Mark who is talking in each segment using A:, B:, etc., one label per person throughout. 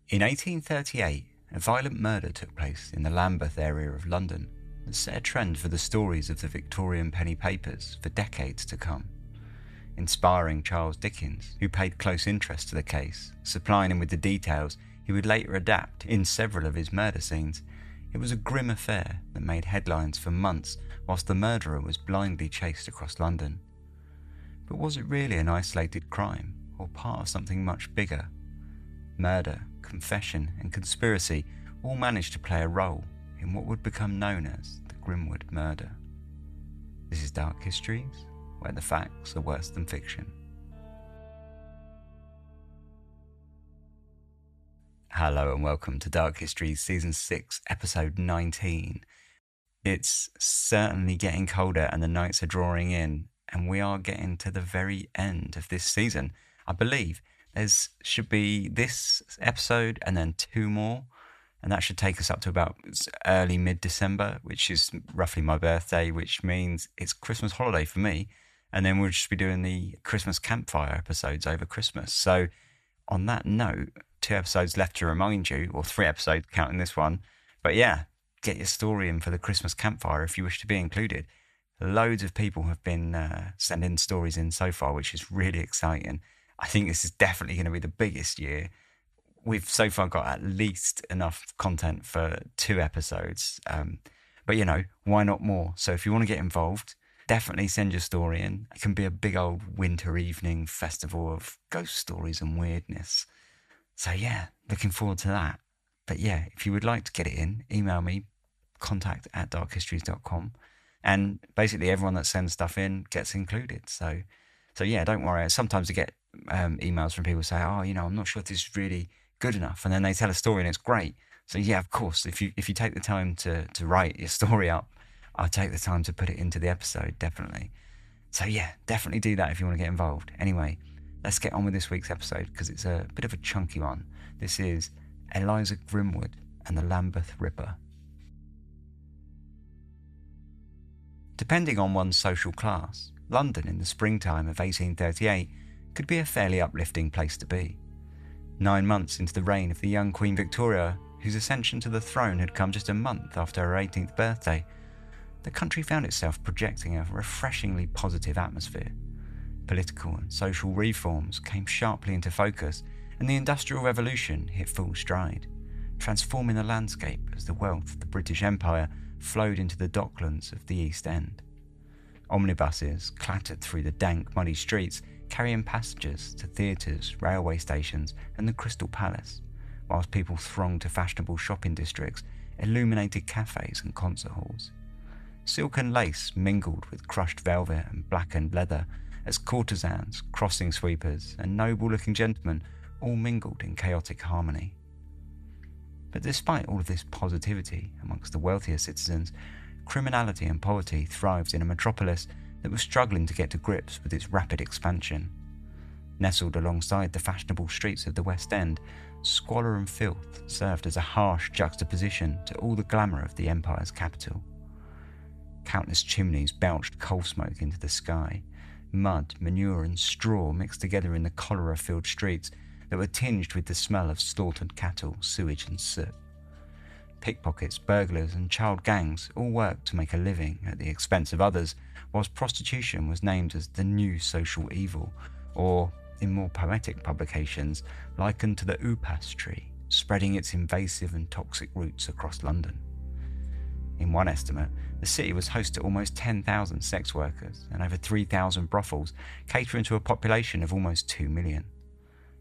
A: In 1838, a violent murder took place in the Lambeth area of London that set a trend for the stories of the Victorian penny papers for decades to come. Inspiring Charles Dickens, who paid close interest to the case, supplying him with the details he would later adapt in several of his murder scenes, it was a grim affair that made headlines for months whilst the murderer was blindly chased across London. But was it really an isolated crime, or part of something much bigger? Murder, confession and conspiracy all managed to play a role in what would become known as the Grimwood Murder. This is Dark Histories, where the facts are worse than fiction. Hello and welcome to Dark Histories Season 6, Episode 19. It's certainly getting colder and the nights are drawing in, and we are getting to the very end of this season. I believe should be this episode and then 2 more, and that should take us up to about early mid-December, which is roughly my birthday, which means it's Christmas holiday for me, and then we'll just be doing the Christmas campfire episodes over Christmas. So on that note, 2 episodes left to remind you, or 3 episodes counting this one, but yeah, get your story in for the Christmas campfire if you wish to be included. Loads of people have been sending stories in so far, which is really exciting. I think this is definitely going to be the biggest year. We've so far got at least enough content for 2 episodes. But, why not more? So if you want to get involved, definitely send your story in. It can be a big old winter evening festival of ghost stories and weirdness. So, yeah, looking forward to that. But, yeah, if you would like to get it in, email me, contact@darkhistories.com. And basically everyone that sends stuff in gets included. So yeah, don't worry. Sometimes I get emails from people say, I'm not sure if this is really good enough. And then they tell a story and it's great. So yeah, of course, if you take the time to write your story up, I'll take the time to put it into the episode, definitely. So yeah, definitely do that if you want to get involved. Anyway, let's get on with this week's episode because it's a bit of a chunky one. This is Eliza Grimwood and the Lambeth Ripper. Depending on one's social class, London in the springtime of 1838 could be a fairly uplifting place to be. 9 months into the reign of the young Queen Victoria, whose ascension to the throne had come just a month after her 18th birthday, the country found itself projecting a refreshingly positive atmosphere. Political and social reforms came sharply into focus, and the Industrial Revolution hit full stride, transforming the landscape as the wealth of the British Empire flowed into the docklands of the East End. Omnibuses clattered through the dank, muddy streets, carrying passengers to theatres, railway stations and the Crystal Palace, whilst people thronged to fashionable shopping districts, illuminated cafes and concert halls. Silk and lace mingled with crushed velvet and blackened leather as courtesans, crossing sweepers and noble-looking gentlemen all mingled in chaotic harmony. But despite all of this positivity amongst the wealthier citizens, criminality and poverty thrived in a metropolis that was struggling to get to grips with its rapid expansion. Nestled alongside the fashionable streets of the West End, squalor and filth served as a harsh juxtaposition to all the glamour of the empire's capital. Countless chimneys belched coal smoke into the sky. Mud, manure and straw mixed together in the cholera-filled streets that were tinged with the smell of slaughtered cattle, sewage and soot. Pickpockets, burglars and child gangs all worked to make a living at the expense of others, whilst prostitution was named as the new social evil, or, in more poetic publications, likened to the upas tree, spreading its invasive and toxic roots across London. In one estimate, the city was host to almost 10,000 sex workers and over 3,000 brothels, catering to a population of almost 2 million.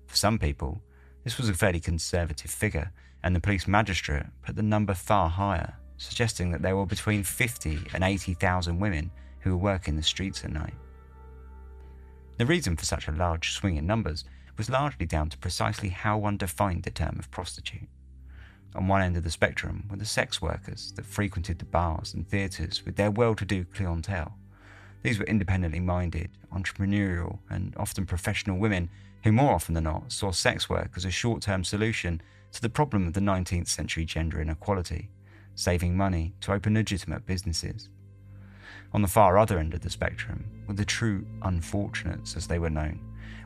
A: For some people, this was a fairly conservative figure, and the police magistrate put the number far higher, suggesting that there were between 50 and 80,000 women who were working the streets at night. The reason for such a large swing in numbers was largely down to precisely how one defined the term of prostitute. On one end of the spectrum were the sex workers that frequented the bars and theatres with their well-to-do clientele. These were independently minded, entrepreneurial and often professional women who more often than not saw sex work as a short-term solution to the problem of the 19th century gender inequality, saving money to open legitimate businesses. On the far other end of the spectrum were the true unfortunates, as they were known,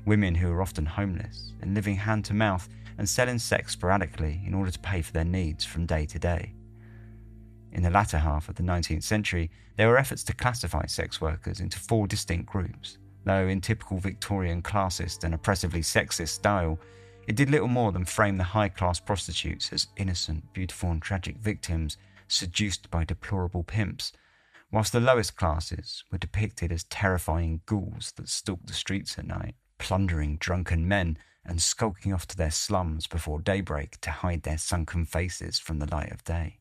A: women who were often homeless and living hand to mouth and selling sex sporadically in order to pay for their needs from day to day. In the latter half of the 19th century, there were efforts to classify sex workers into 4 distinct groups, though in typical Victorian classist and oppressively sexist style, it did little more than frame the high-class prostitutes as innocent, beautiful and tragic victims seduced by deplorable pimps, whilst the lowest classes were depicted as terrifying ghouls that stalked the streets at night, plundering drunken men and skulking off to their slums before daybreak to hide their sunken faces from the light of day.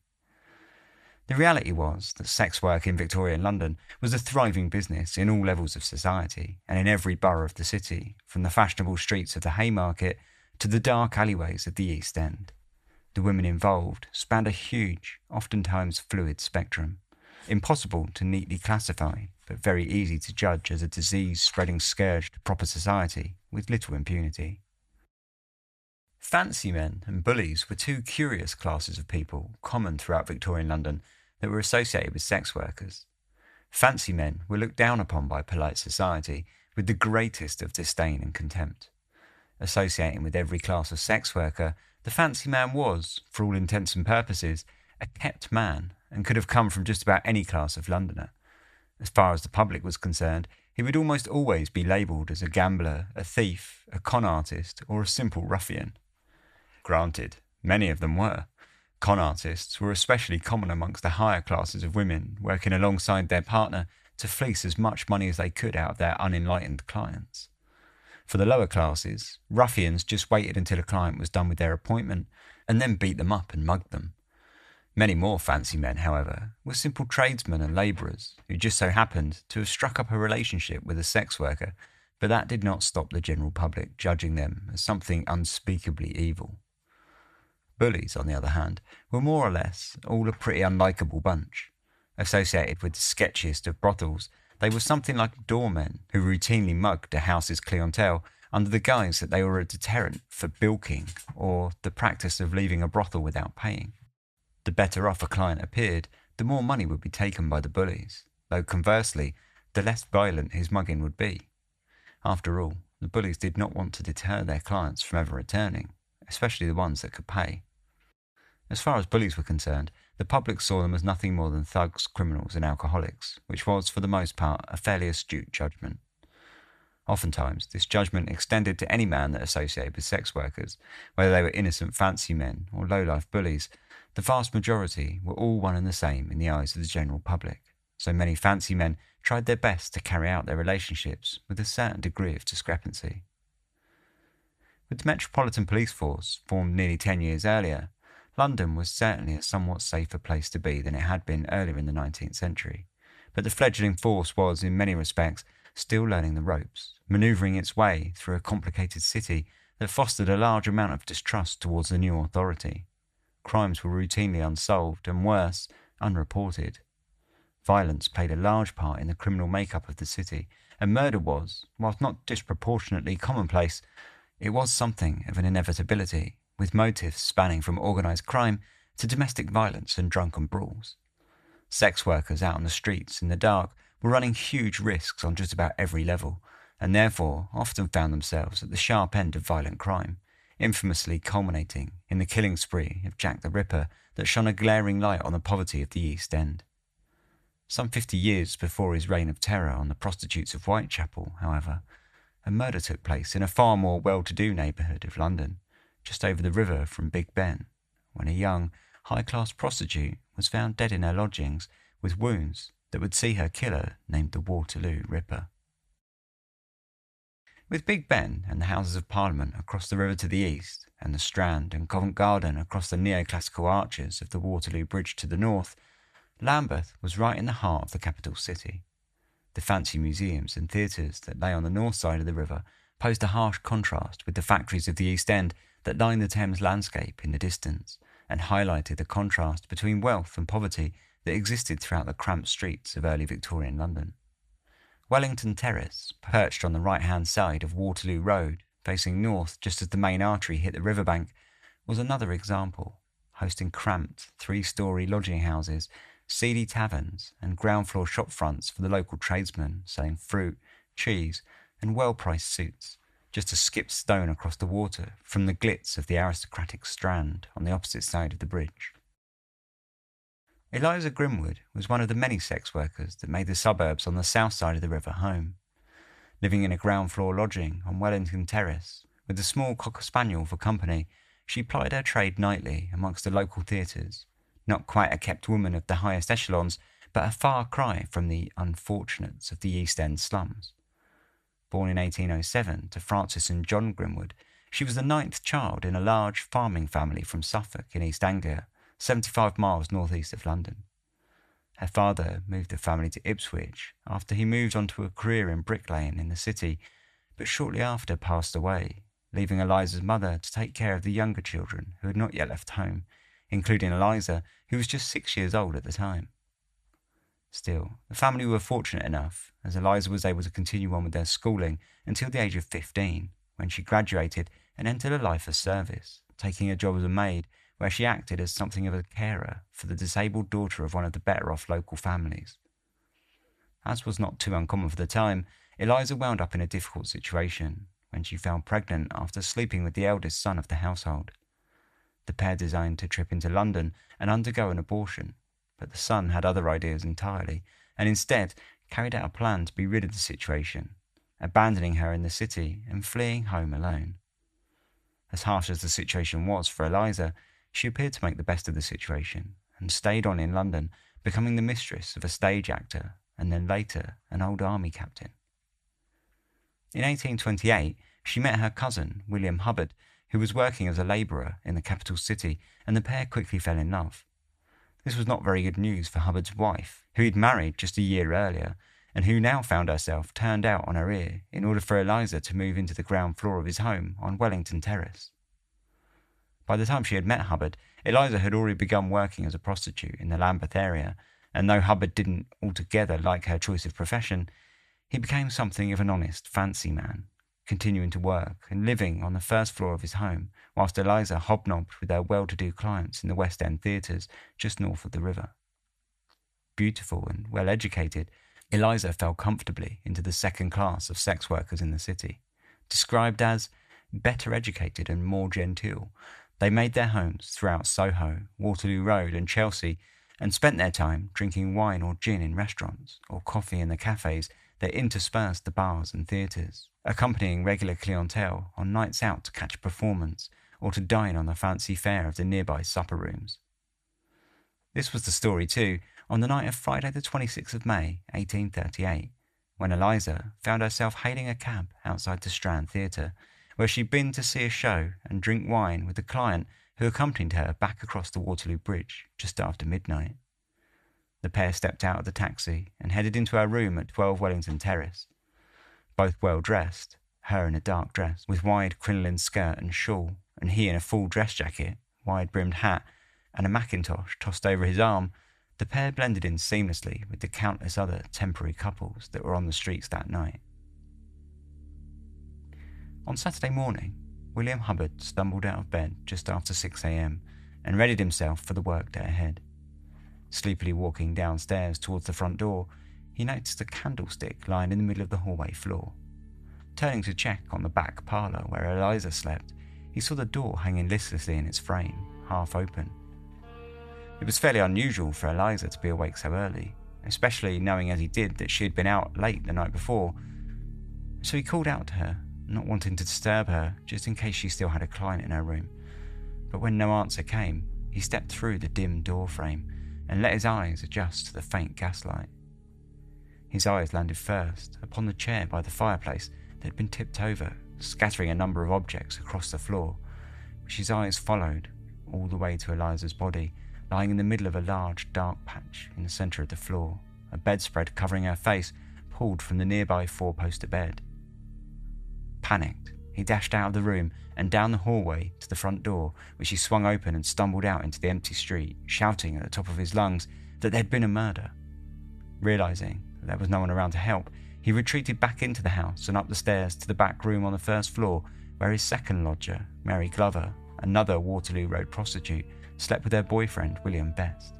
A: The reality was that sex work in Victorian London was a thriving business in all levels of society and in every borough of the city, from the fashionable streets of the Haymarket to the dark alleyways of the East End. The women involved spanned a huge, oftentimes fluid spectrum, impossible to neatly classify, but very easy to judge as a disease-spreading scourge to proper society with little impunity. Fancy men and bullies were 2 curious classes of people common throughout Victorian London that were associated with sex workers. Fancy men were looked down upon by polite society with the greatest of disdain and contempt. Associating with every class of sex worker, the fancy man was, for all intents and purposes, a kept man and could have come from just about any class of Londoner. As far as the public was concerned, he would almost always be labelled as a gambler, a thief, a con artist, or a simple ruffian. Granted, many of them were. Con artists were especially common amongst the higher classes of women, working alongside their partner to fleece as much money as they could out of their unenlightened clients. For the lower classes, ruffians just waited until a client was done with their appointment and then beat them up and mugged them. Many more fancy men, however, were simple tradesmen and labourers who just so happened to have struck up a relationship with a sex worker, but that did not stop the general public judging them as something unspeakably evil. Bullies, on the other hand, were more or less all a pretty unlikable bunch. Associated with the sketchiest of brothels, they were something like doormen who routinely mugged a house's clientele under the guise that they were a deterrent for bilking or the practice of leaving a brothel without paying. The better off a client appeared, the more money would be taken by the bullies, though conversely, the less violent his mugging would be. After all, the bullies did not want to deter their clients from ever returning, especially the ones that could pay. As far as bullies were concerned, the public saw them as nothing more than thugs, criminals and alcoholics, which was, for the most part, a fairly astute judgment. Oftentimes, this judgment extended to any man that associated with sex workers, whether they were innocent fancy men or low-life bullies. The vast majority were all one and the same in the eyes of the general public, so many fancy men tried their best to carry out their relationships with a certain degree of discrepancy. With the Metropolitan Police Force, formed nearly 10 years earlier, London was certainly a somewhat safer place to be than it had been earlier in the 19th century, but the fledgling force was, in many respects, still learning the ropes, manoeuvring its way through a complicated city that fostered a large amount of distrust towards the new authority. Crimes were routinely unsolved and, worse, unreported. Violence played a large part in the criminal makeup of the city, and murder was, whilst not disproportionately commonplace, it was something of an inevitability, with motives spanning from organised crime to domestic violence and drunken brawls. Sex workers out on the streets in the dark were running huge risks on just about every level, and therefore often found themselves at the sharp end of violent crime, infamously culminating in the killing spree of Jack the Ripper that shone a glaring light on the poverty of the East End. Some 50 years before his reign of terror on the prostitutes of Whitechapel, however, a murder took place in a far more well-to-do neighbourhood of London, just over the river from Big Ben, when a young, high-class prostitute was found dead in her lodgings with wounds that would see her killer named the Waterloo Ripper. With Big Ben and the Houses of Parliament across the river to the east, and the Strand and Covent Garden across the neoclassical arches of the Waterloo Bridge to the north, Lambeth was right in the heart of the capital city. The fancy museums and theatres that lay on the north side of the river posed a harsh contrast with the factories of the East End that lined the Thames landscape in the distance, and highlighted the contrast between wealth and poverty that existed throughout the cramped streets of early Victorian London. Wellington Terrace, perched on the right-hand side of Waterloo Road, facing north just as the main artery hit the riverbank, was another example, hosting cramped, 3-storey lodging houses, seedy taverns, and ground-floor shop fronts for the local tradesmen selling fruit, cheese, and well-priced suits, just a skipped stone across the water from the glitz of the aristocratic Strand on the opposite side of the bridge. Eliza Grimwood was one of the many sex workers that made the suburbs on the south side of the river home. Living in a ground-floor lodging on Wellington Terrace, with a small cocker spaniel for company, she plied her trade nightly amongst the local theatres, not quite a kept woman of the highest echelons, but a far cry from the unfortunates of the East End slums. Born in 1807 to Francis and John Grimwood, she was the 9th child in a large farming family from Suffolk in East Anglia, 75 miles northeast of London. Her father moved the family to Ipswich after he moved on to a career in bricklaying in the city, but shortly after passed away, leaving Eliza's mother to take care of the younger children who had not yet left home, including Eliza, who was just 6 years old at the time. Still, the family were fortunate enough, as Eliza was able to continue on with their schooling until the age of 15, when she graduated and entered a life of service, taking a job as a maid, where she acted as something of a carer for the disabled daughter of one of the better-off local families. As was not too uncommon for the time, Eliza wound up in a difficult situation when she fell pregnant after sleeping with the eldest son of the household. The pair designed to trip into London and undergo an abortion, but the son had other ideas entirely, and instead carried out a plan to be rid of the situation, abandoning her in the city and fleeing home alone. As harsh as the situation was for Eliza, she appeared to make the best of the situation and stayed on in London, becoming the mistress of a stage actor and then later an old army captain. In 1828, she met her cousin, William Hubbard, who was working as a labourer in the capital city, and the pair quickly fell in love. This was not very good news for Hubbard's wife, who he'd married just a year earlier, and who now found herself turned out on her ear in order for Eliza to move into the ground floor of his home on Wellington Terrace. By the time she had met Hubbard, Eliza had already begun working as a prostitute in the Lambeth area, and though Hubbard didn't altogether like her choice of profession, he became something of an honest fancy man, continuing to work and living on the first floor of his home, whilst Eliza hobnobbed with her well-to-do clients in the West End theatres just north of the river. Beautiful and well-educated, Eliza fell comfortably into the second class of sex workers in the city. Described as better educated and more genteel, they made their homes throughout Soho, Waterloo Road and Chelsea, and spent their time drinking wine or gin in restaurants or coffee in the cafes that interspersed the bars and theatres, accompanying regular clientele on nights out to catch a performance or to dine on the fancy fare of the nearby supper rooms. This was the story too on the night of Friday the 26th of May, 1838, when Eliza found herself hailing a cab outside the Strand Theatre, where she'd been to see a show and drink wine with a client who accompanied her back across the Waterloo Bridge just after midnight. The pair stepped out of the taxi and headed into her room at 12 Wellington Terrace. Both well dressed, her in a dark dress with wide crinoline skirt and shawl, and he in a full dress jacket, wide-brimmed hat, and a mackintosh tossed over his arm, the pair blended in seamlessly with the countless other temporary couples that were on the streets that night. On Saturday morning, William Hubbard stumbled out of bed just after 6 a.m. and readied himself for the workday ahead. Sleepily walking downstairs towards the front door, he noticed a candlestick lying in the middle of the hallway floor. Turning to check on the back parlour where Eliza slept, he saw the door hanging listlessly in its frame, half open. It was fairly unusual for Eliza to be awake so early, especially knowing as he did that she had been out late the night before. So he called out to her, not wanting to disturb her just in case she still had a client in her room. But when no answer came, he stepped through the dim door frame and let his eyes adjust to the faint gaslight. His eyes landed first upon the chair by the fireplace that had been tipped over, scattering a number of objects across the floor, which his eyes followed all the way to Eliza's body, lying in the middle of a large dark patch in the centre of the floor, a bedspread covering her face pulled from the nearby four-poster bed. Panicked, he dashed out of the room and down the hallway to the front door, which he swung open and stumbled out into the empty street, shouting at the top of his lungs that there had been a murder. Realising that there was no one around to help, he retreated back into the house and up the stairs to the back room on the first floor, where his second lodger, Mary Glover, another Waterloo Road prostitute, slept with her boyfriend, William Best.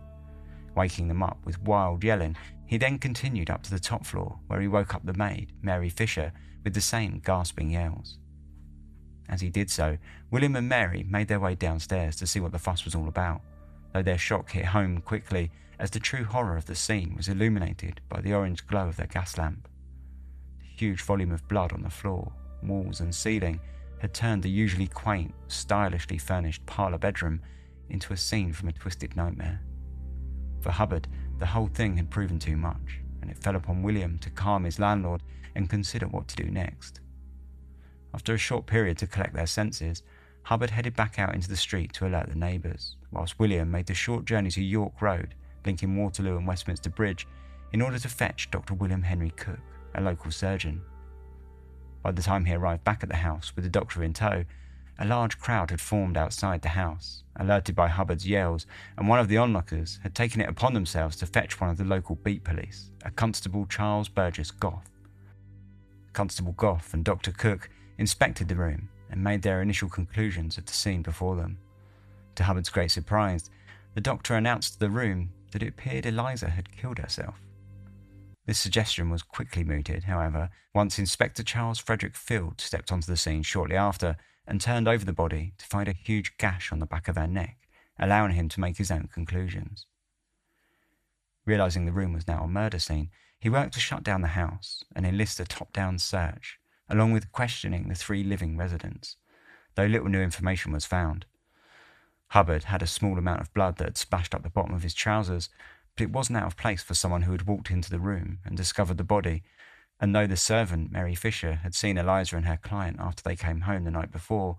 A: Waking them up with wild yelling, he then continued up to the top floor, where he woke up the maid, Mary Fisher, with the same gasping yells. As he did so, William and Mary made their way downstairs to see what the fuss was all about, though their shock hit home quickly as the true horror of the scene was illuminated by the orange glow of their gas lamp. The huge volume of blood on the floor, walls and ceiling had turned the usually quaint, stylishly furnished parlour bedroom into a scene from a twisted nightmare. For Hubbard, the whole thing had proven too much, and it fell upon William to calm his landlord and consider what to do next. After a short period to collect their senses, Hubbard headed back out into the street to alert the neighbours, whilst William made the short journey to York Road, linking Waterloo and Westminster Bridge, in order to fetch Dr. William Henry Cook, a local surgeon. By the time he arrived back at the house with the doctor in tow, a large crowd had formed outside the house, alerted by Hubbard's yells, and one of the onlookers had taken it upon themselves to fetch one of the local beat police, a Constable Charles Burgess Goff. Constable Goff and Dr. Cook inspected the room and made their initial conclusions of the scene before them. To Hubbard's great surprise, the doctor announced to the room that it appeared Eliza had killed herself. This suggestion was quickly mooted, however, once Inspector Charles Frederick Field stepped onto the scene shortly after and turned over the body to find a huge gash on the back of her neck, allowing him to make his own conclusions. Realising the room was now a murder scene, he worked to shut down the house and enlist a top-down search, along with questioning the 3 living residents, though little new information was found. Hubbard had a small amount of blood that had splashed up the bottom of his trousers, but it wasn't out of place for someone who had walked into the room and discovered the body, and though the servant, Mary Fisher, had seen Eliza and her client after they came home the night before,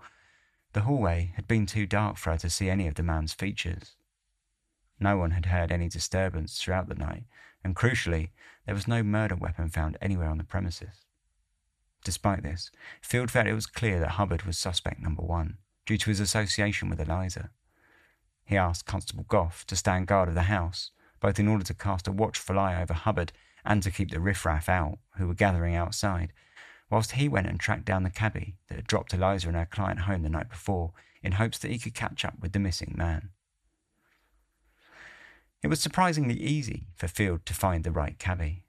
A: the hallway had been too dark for her to see any of the man's features. No one had heard any disturbance throughout the night, and crucially, there was no murder weapon found anywhere on the premises. Despite this, Field felt it was clear that Hubbard was suspect number 1, due to his association with Eliza. He asked Constable Goff to stand guard of the house, both in order to cast a watchful eye over Hubbard and to keep the riffraff out, who were gathering outside, whilst he went and tracked down the cabbie that had dropped Eliza and her client home the night before, in hopes that he could catch up with the missing man. It was surprisingly easy for Field to find the right cabbie.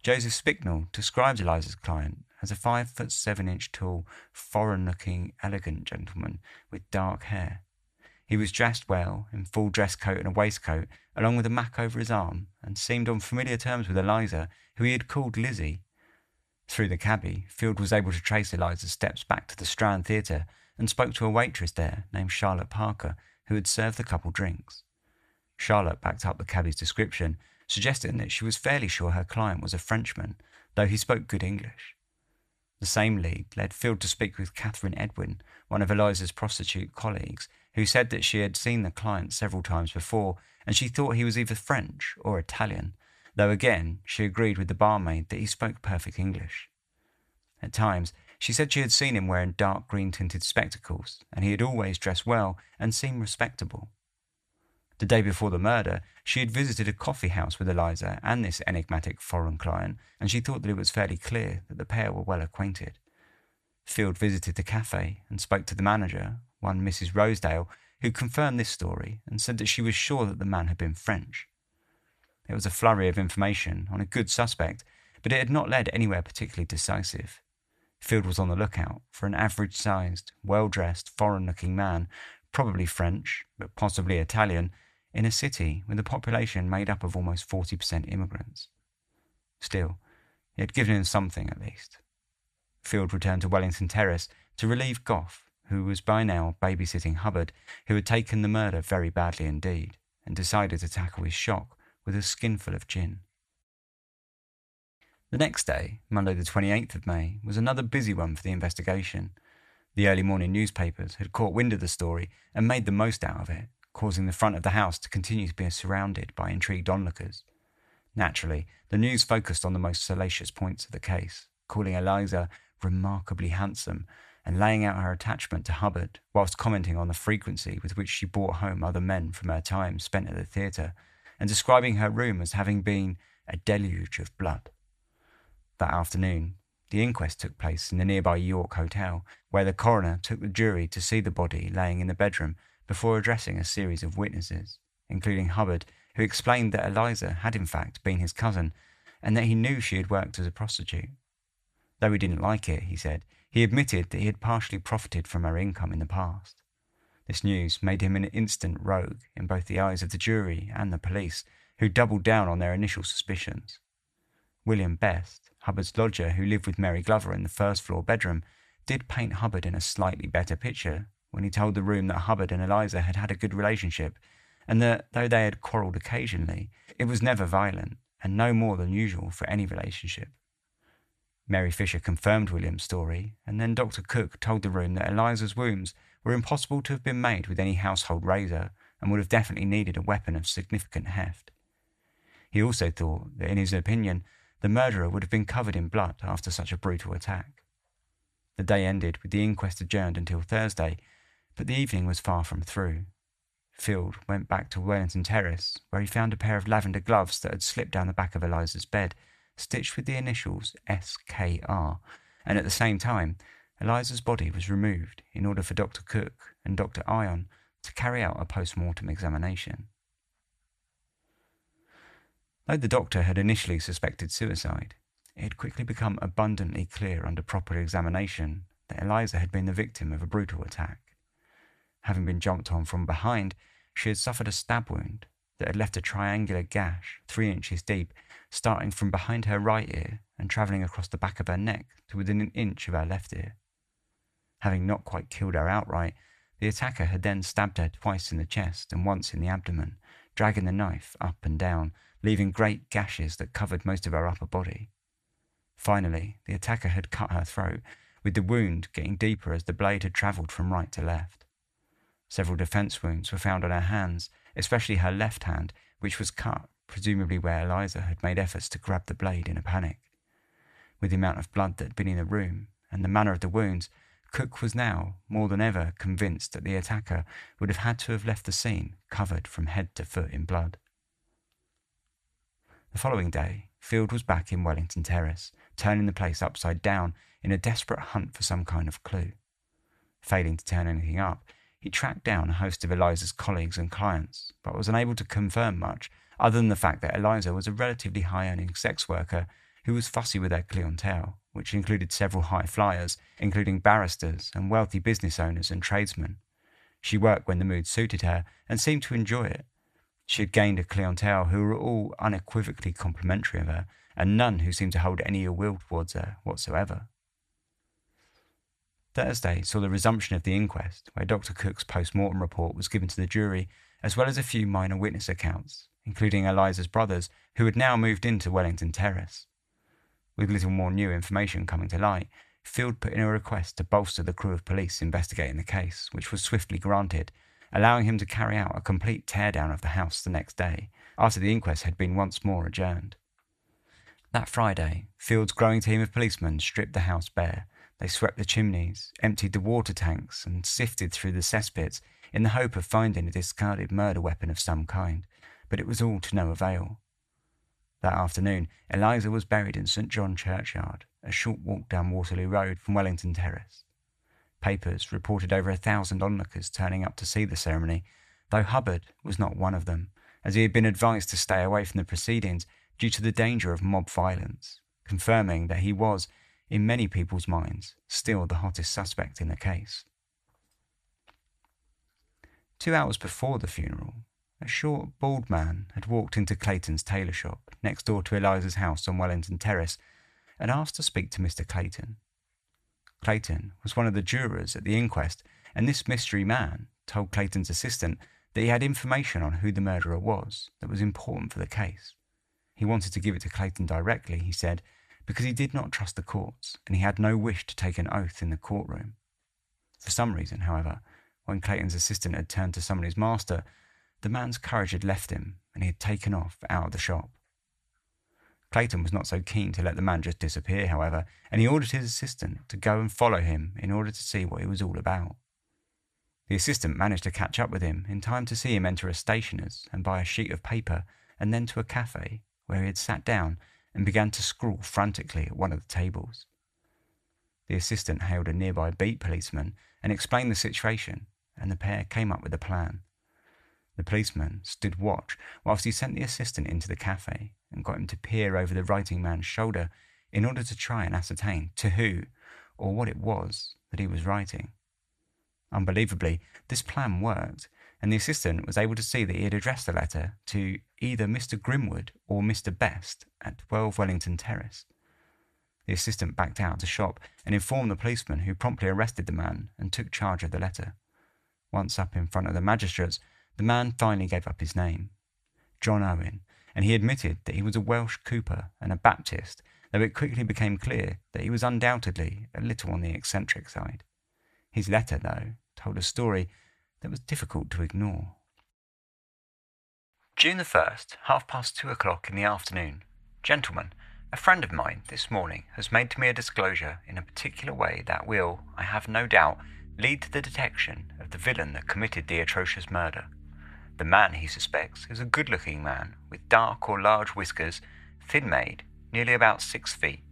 A: Joseph Spicknell describes Eliza's client as a 5'7" tall, foreign-looking, elegant gentleman with dark hair. He was dressed well, in full dress coat and a waistcoat, along with a mac over his arm, and seemed on familiar terms with Eliza, who he had called Lizzie. Through the cabbie, Field was able to trace Eliza's steps back to the Strand Theatre and spoke to a waitress there named Charlotte Parker, who had served the couple drinks. Charlotte backed up the cabbie's description, suggesting that she was fairly sure her client was a Frenchman, though he spoke good English. The same lead led Field to speak with Catherine Edwin, one of Eliza's prostitute colleagues, who said that she had seen the client several times before, and she thought he was either French or Italian, though again she agreed with the barmaid that he spoke perfect English. At times, she said she had seen him wearing dark green-tinted spectacles, and he had always dressed well and seemed respectable. The day before the murder, she had visited a coffee house with Eliza and this enigmatic foreign client, and she thought that it was fairly clear that the pair were well acquainted. Field visited the cafe and spoke to the manager, one Mrs. Rosedale, who confirmed this story and said that she was sure that the man had been French. It was a flurry of information on a good suspect, but it had not led anywhere particularly decisive. Field was on the lookout for an average-sized, well-dressed, foreign-looking man, probably French, but possibly Italian, in a city with a population made up of almost 40% immigrants. Still, it had given him something at least. Field returned to Wellington Terrace to relieve Goff, who was by now babysitting Hubbard, who had taken the murder very badly indeed, and decided to tackle his shock with a skinful of gin. The next day, Monday the 28th of May, was another busy one for the investigation. The early morning newspapers had caught wind of the story and made the most out of it, causing the front of the house to continue to be surrounded by intrigued onlookers. Naturally, the news focused on the most salacious points of the case, calling Eliza remarkably handsome and laying out her attachment to Hubbard, whilst commenting on the frequency with which she brought home other men from her time spent at the theatre, and describing her room as having been a deluge of blood. That afternoon, the inquest took place in the nearby York Hotel, where the coroner took the jury to see the body laying in the bedroom before addressing a series of witnesses, including Hubbard, who explained that Eliza had in fact been his cousin, and that he knew she had worked as a prostitute. Though he didn't like it, he said, He admitted that he had partially profited from her income in the past. This news made him an instant rogue in both the eyes of the jury and the police, who doubled down on their initial suspicions. William Best, Hubbard's lodger who lived with Mary Glover in the first-floor bedroom, did paint Hubbard in a slightly better picture when he told the room that Hubbard and Eliza had had a good relationship, and that, though they had quarrelled occasionally, it was never violent and no more than usual for any relationship. Mary Fisher confirmed William's story, and then Dr. Cook told the room that Eliza's wounds were impossible to have been made with any household razor and would have definitely needed a weapon of significant heft. He also thought that, in his opinion, the murderer would have been covered in blood after such a brutal attack. The day ended with the inquest adjourned until Thursday, but the evening was far from through. Field went back to Wellington Terrace, where he found a pair of lavender gloves that had slipped down the back of Eliza's bed, stitched with the initials SKR, and at the same time, Eliza's body was removed in order for Dr. Cook and Dr. Ion to carry out a post-mortem examination. Though the doctor had initially suspected suicide, it had quickly become abundantly clear under proper examination that Eliza had been the victim of a brutal attack. Having been jumped on from behind, she had suffered a stab wound that had left a triangular gash 3 inches deep, starting from behind her right ear and travelling across the back of her neck to within an inch of her left ear. Having not quite killed her outright, the attacker had then stabbed her twice in the chest and once in the abdomen, dragging the knife up and down, leaving great gashes that covered most of her upper body. Finally, the attacker had cut her throat, with the wound getting deeper as the blade had travelled from right to left. Several defence wounds were found on her hands, especially her left hand, which was cut, presumably where Eliza had made efforts to grab the blade in a panic. With the amount of blood that had been in the room and the manner of the wounds, Cook was now, more than ever, convinced that the attacker would have had to have left the scene covered from head to foot in blood. The following day, Field was back in Wellington Terrace, turning the place upside down in a desperate hunt for some kind of clue. Failing to turn anything up, he tracked down a host of Eliza's colleagues and clients, but was unable to confirm much other than the fact that Eliza was a relatively high-earning sex worker who was fussy with her clientele, which included several high flyers, including barristers and wealthy business owners and tradesmen. She worked when the mood suited her and seemed to enjoy it. She had gained a clientele who were all unequivocally complimentary of her, and none who seemed to hold any ill will towards her whatsoever. Thursday saw the resumption of the inquest, where Dr. Cook's post-mortem report was given to the jury, as well as a few minor witness accounts, including Eliza's brothers, who had now moved into Wellington Terrace. With little more new information coming to light, Field put in a request to bolster the crew of police investigating the case, which was swiftly granted, allowing him to carry out a complete teardown of the house the next day, after the inquest had been once more adjourned. That Friday, Field's growing team of policemen stripped the house bare. They swept the chimneys, emptied the water tanks, and sifted through the cesspits in the hope of finding a discarded murder weapon of some kind, but it was all to no avail. That afternoon, Eliza was buried in St. John Churchyard, a short walk down Waterloo Road from Wellington Terrace. Papers reported over 1,000 onlookers turning up to see the ceremony, though Hubbard was not one of them, as he had been advised to stay away from the proceedings due to the danger of mob violence, confirming that he was, in many people's minds, still the hottest suspect in the case. 2 hours before the funeral, a short, bald man had walked into Clayton's tailor shop, next door to Eliza's house on Wellington Terrace, and asked to speak to Mr. Clayton. Clayton was one of the jurors at the inquest, and this mystery man told Clayton's assistant that he had information on who the murderer was that was important for the case. He wanted to give it to Clayton directly, he said, because he did not trust the courts, and he had no wish to take an oath in the courtroom. For some reason, however, when Clayton's assistant had turned to summon his master, the man's courage had left him, and he had taken off out of the shop. Clayton was not so keen to let the man just disappear, however, and he ordered his assistant to go and follow him in order to see what he was all about. The assistant managed to catch up with him in time to see him enter a stationer's and buy a sheet of paper, and then to a cafe, where he had sat down and began to scrawl frantically at one of the tables. The assistant hailed a nearby beat policeman and explained the situation, and the pair came up with a plan. The policeman stood watch whilst he sent the assistant into the cafe and got him to peer over the writing man's shoulder in order to try and ascertain to who, or what it was that he was writing. Unbelievably, this plan worked, and the assistant was able to see that he had addressed the letter to either Mr. Grimwood or Mr. Best at 12 Wellington Terrace. The assistant backed out of the shop and informed the policeman, who promptly arrested the man and took charge of the letter. Once up in front of the magistrates, the man finally gave up his name, John Owen, and he admitted that he was a Welsh cooper and a Baptist, though it quickly became clear that he was undoubtedly a little on the eccentric side. His letter, though, told a story that was difficult to ignore. June the 1st, 2:30 in the afternoon. Gentlemen, a friend of mine this morning has made to me a disclosure in a particular way that will, I have no doubt, lead to the detection of the villain that committed the atrocious murder. The man he suspects is a good-looking man with dark or large whiskers, thin-made, nearly about 6 feet.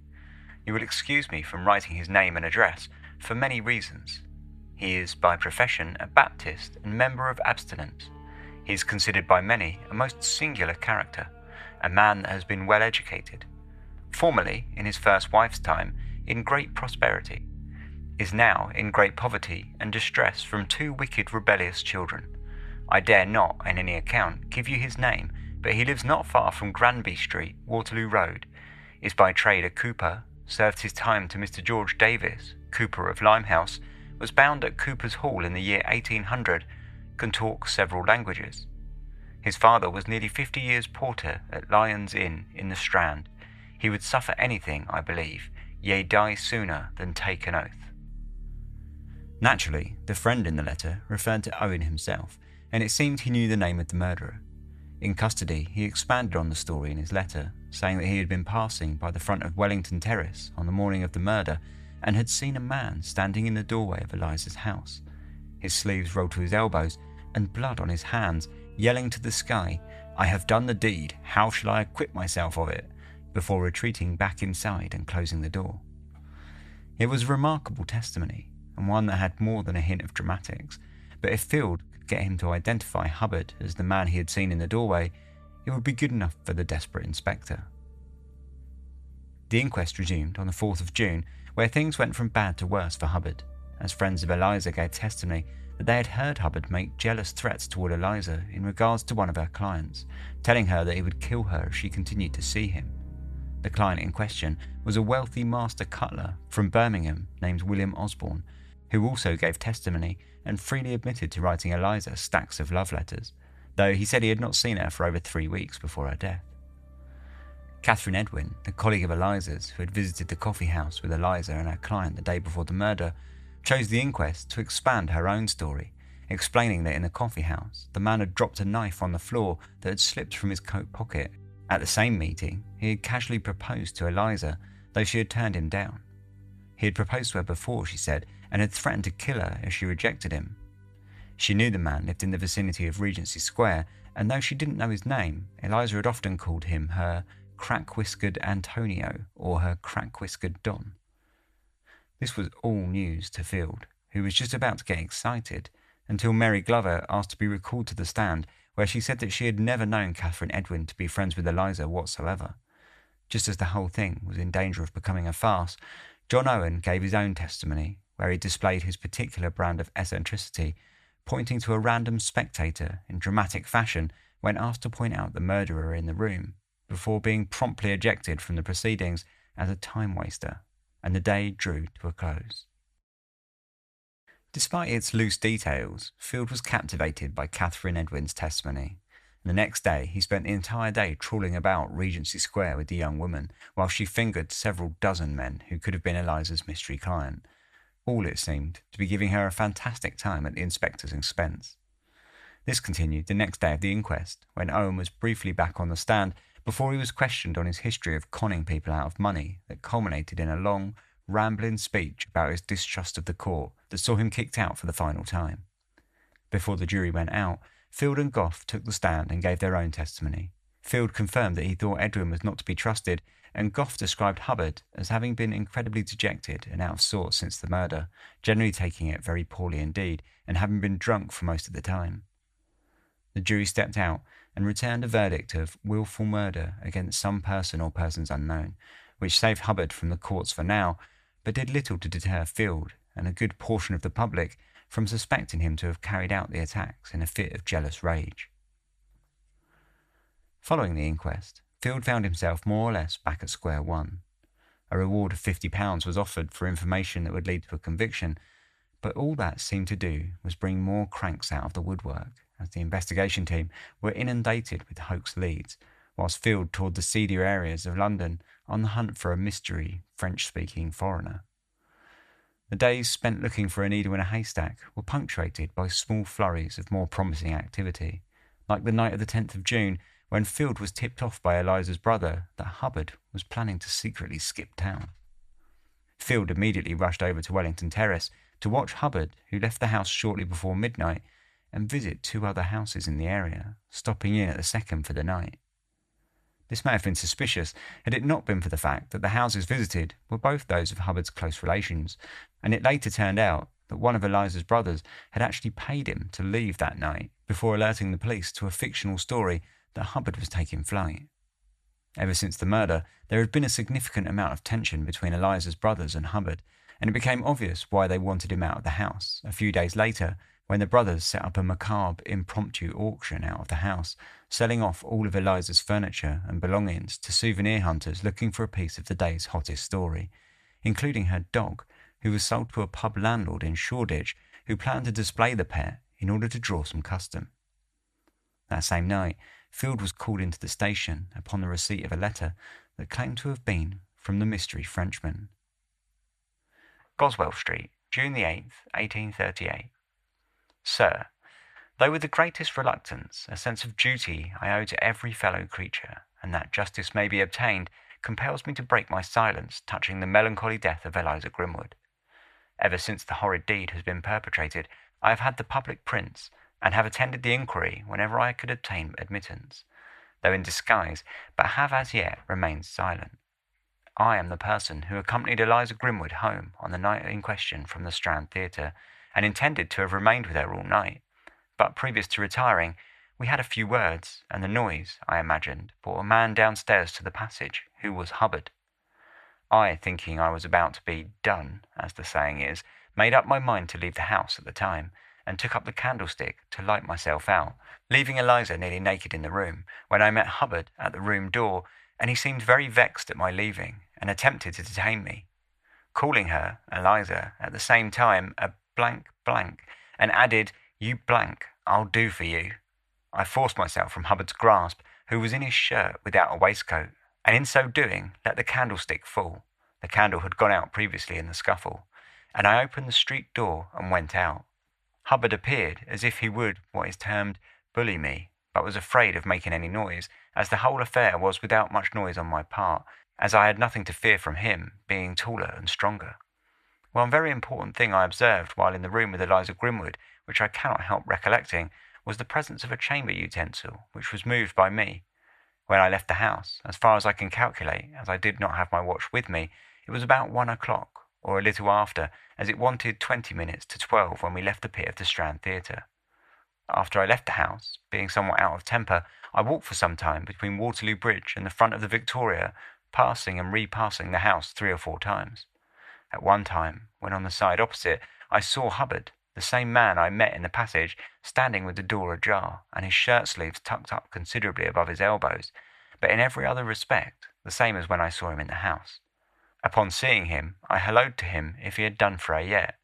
A: You will excuse me from writing his name and address for many reasons. He is by profession a Baptist and member of abstinence. He is considered by many a most singular character, a man that has been well educated. Formerly, in his first wife's time, in great prosperity, is now in great poverty and distress from 2 wicked rebellious children. I dare not, on any account, give you his name, but he lives not far from Granby Street, Waterloo Road, is by trade a cooper, served his time to Mr. George Davis, cooper of Limehouse, was bound at Cooper's Hall in the year 1800, can talk several languages. His father was nearly 50 years porter at Lyon's Inn in the Strand. He would suffer anything, I believe, yea, die sooner than take an oath. Naturally, the friend in the letter referred to Owen himself, and it seemed he knew the name of the murderer. In custody, he expanded on the story in his letter, saying that he had been passing by the front of Wellington Terrace on the morning of the murder and had seen a man standing in the doorway of Eliza's house. His sleeves rolled to his elbows and blood on his hands, yelling to the sky, "I have done the deed, how shall I acquit myself of it?" before retreating back inside and closing the door. It was a remarkable testimony, and one that had more than a hint of dramatics, but if Field could get him to identify Hubbard as the man he had seen in the doorway, it would be good enough for the desperate inspector. The inquest resumed on the 4th of June, where things went from bad to worse for Hubbard, as friends of Eliza gave testimony that they had heard Hubbard make jealous threats toward Eliza in regards to one of her clients, telling her that he would kill her if she continued to see him. The client in question was a wealthy master cutler from Birmingham named William Osborne, who also gave testimony and freely admitted to writing Eliza stacks of love letters, though he said he had not seen her for over 3 weeks before her death. Catherine Edwin, the colleague of Eliza's who had visited the coffee house with Eliza and her client the day before the murder, chose the inquest to expand her own story, explaining that in the coffee house the man had dropped a knife on the floor that had slipped from his coat pocket. At the same meeting, he had casually proposed to Eliza, though she had turned him down. He had proposed to her before, she said, and had threatened to kill her if she rejected him. She knew the man lived in the vicinity of Regency Square, and though she didn't know his name, Eliza had often called him her crack-whiskered Antonio or her crack-whiskered Don. This was all news to Field, who was just about to get excited, until Mary Glover asked to be recalled to the stand, where she said that she had never known Catherine Edwin to be friends with Eliza whatsoever. Just as the whole thing was in danger of becoming a farce, John Owen gave his own testimony, where he displayed his particular brand of eccentricity, pointing to a random spectator in dramatic fashion when asked to point out the murderer in the room, before being promptly ejected from the proceedings as a time-waster, and the day drew to a close. Despite its loose details, Field was captivated by Catherine Edwin's testimony. The next day, he spent the entire day trawling about Regency Square with the young woman, while she fingered several dozen men who could have been Eliza's mystery client. All, it seemed, to be giving her a fantastic time at the inspector's expense. This continued the next day of the inquest, when Owen was briefly back on the stand before he was questioned on his history of conning people out of money that culminated in a long, rambling speech about his distrust of the court that saw him kicked out for the final time. Before the jury went out, Field and Goff took the stand and gave their own testimony. Field confirmed that he thought Edwin was not to be trusted, and Goff described Hubbard as having been incredibly dejected and out of sorts since the murder, generally taking it very poorly indeed, and having been drunk for most of the time. The jury stepped out and returned a verdict of wilful murder against some person or persons unknown, which saved Hubbard from the courts for now, but did little to deter Field and a good portion of the public from suspecting him to have carried out the attacks in a fit of jealous rage. Following the inquest, Field found himself more or less back at square one. A reward of £50 was offered for information that would lead to a conviction, but all that seemed to do was bring more cranks out of the woodwork, as the investigation team were inundated with hoax leads, whilst Field toured the seedier areas of London on the hunt for a mystery French-speaking foreigner. The days spent looking for a needle in a haystack were punctuated by small flurries of more promising activity, like the night of the 10th of June, when Field was tipped off by Eliza's brother that Hubbard was planning to secretly skip town. Field immediately rushed over to Wellington Terrace to watch Hubbard, who left the house shortly before midnight, and visit 2 other houses in the area, stopping in at the second for the night. This may have been suspicious had it not been for the fact that the houses visited were both those of Hubbard's close relations, and it later turned out that one of Eliza's brothers had actually paid him to leave that night before alerting the police to a fictional story that Hubbard was taking flight. Ever since the murder, there had been a significant amount of tension between Eliza's brothers and Hubbard, and it became obvious why they wanted him out of the house a few days later when the brothers set up a macabre impromptu auction out of the house, selling off all of Eliza's furniture and belongings to souvenir hunters looking for a piece of the day's hottest story, including her dog, who was sold to a pub landlord in Shoreditch who planned to display the pet in order to draw some custom. That same night, Field was called into the station upon the receipt of a letter that claimed to have been from the mystery Frenchman. Goswell Street, June the 8th, 1838. Sir, though with the greatest reluctance, a sense of duty I owe to every fellow creature, and that justice may be obtained, compels me to break my silence touching the melancholy death of Eliza Grimwood. Ever since the horrid deed has been perpetrated, I have had the public prints, and have attended the inquiry whenever I could obtain admittance, though in disguise, but have as yet remained silent. I am the person who accompanied Eliza Grimwood home on the night in question from the Strand Theatre, and intended to have remained with her all night, but previous to retiring, we had a few words, and the noise, I imagined, brought a man downstairs to the passage, who was Hubbard. I, thinking I was about to be done, as the saying is, made up my mind to leave the house at the time, and took up the candlestick to light myself out, leaving Eliza nearly naked in the room, when I met Hubbard at the room door, and he seemed very vexed at my leaving, and attempted to detain me. Calling her, Eliza, at the same time, a blank, and added, "You blank, I'll do for you." I forced myself from Hubbard's grasp, who was in his shirt without a waistcoat, and in so doing let the candlestick fall. The candle had gone out previously in the scuffle, and I opened the street door and went out. Hubbard appeared as if he would, what is termed, bully me, but was afraid of making any noise, as the whole affair was without much noise on my part, as I had nothing to fear from him, being taller and stronger. One very important thing I observed while in the room with Eliza Grimwood, which I cannot help recollecting, was the presence of a chamber utensil, which was moved by me. When I left the house, as far as I can calculate, as I did not have my watch with me, it was about 1 o'clock, or a little after, as it wanted 20 minutes to 12 when we left the pit of the Strand Theatre. After I left the house, being somewhat out of temper, I walked for some time between Waterloo Bridge and the front of the Victoria, passing and repassing the house 3 or 4 times. At one time, when on the side opposite, I saw Hubbard, the same man I met in the passage, standing with the door ajar, and his shirt sleeves tucked up considerably above his elbows, but in every other respect, the same as when I saw him in the house. Upon seeing him, I hallooed to him if he had done for a yet.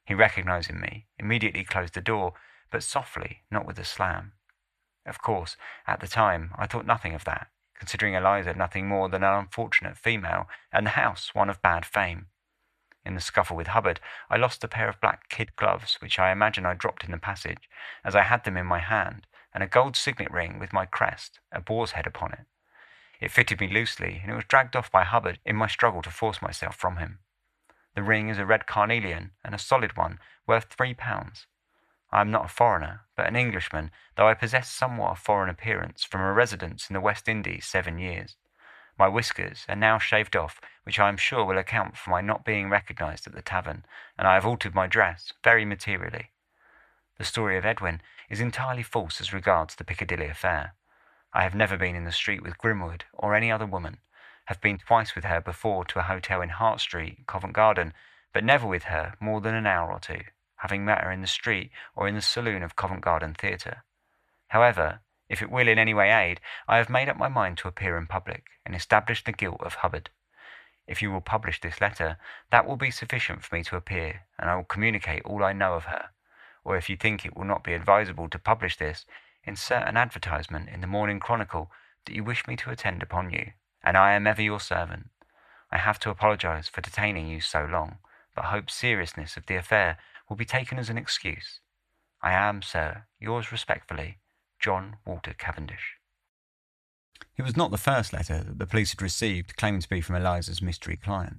A: He, recognising me, immediately closed the door, but softly, not with a slam. Of course, at the time, I thought nothing of that, considering Eliza nothing more than an unfortunate female, and the house one of bad fame. In the scuffle with Hubbard, I lost a pair of black kid gloves, which I imagine I dropped in the passage, as I had them in my hand, and a gold signet ring with my crest, a boar's head upon it. It fitted me loosely, and it was dragged off by Hubbard in my struggle to force myself from him. The ring is a red carnelian, and a solid one, worth £3. I am not a foreigner, but an Englishman, though I possess somewhat of foreign appearance from a residence in the West Indies 7 years. My whiskers are now shaved off, which I am sure will account for my not being recognised at the tavern, and I have altered my dress very materially. The story of Edwin is entirely false as regards the Piccadilly affair. I have never been in the street with Grimwood or any other woman, have been twice with her before to a hotel in Hart Street, Covent Garden, but never with her more than an hour or two, having met her in the street or in the saloon of Covent Garden Theatre. However, if it will in any way aid, I have made up my mind to appear in public and establish the guilt of Hubbard. If you will publish this letter, that will be sufficient for me to appear, and I will communicate all I know of her. Or if you think it will not be advisable to publish this, insert an advertisement in the Morning Chronicle that you wish me to attend upon you, and I am ever your servant. I have to apologise for detaining you so long, but hope seriousness of the affair will be taken as an excuse. I am, sir, yours respectfully, John Walter Cavendish. It was not the first letter that the police had received claiming to be from Eliza's mystery client.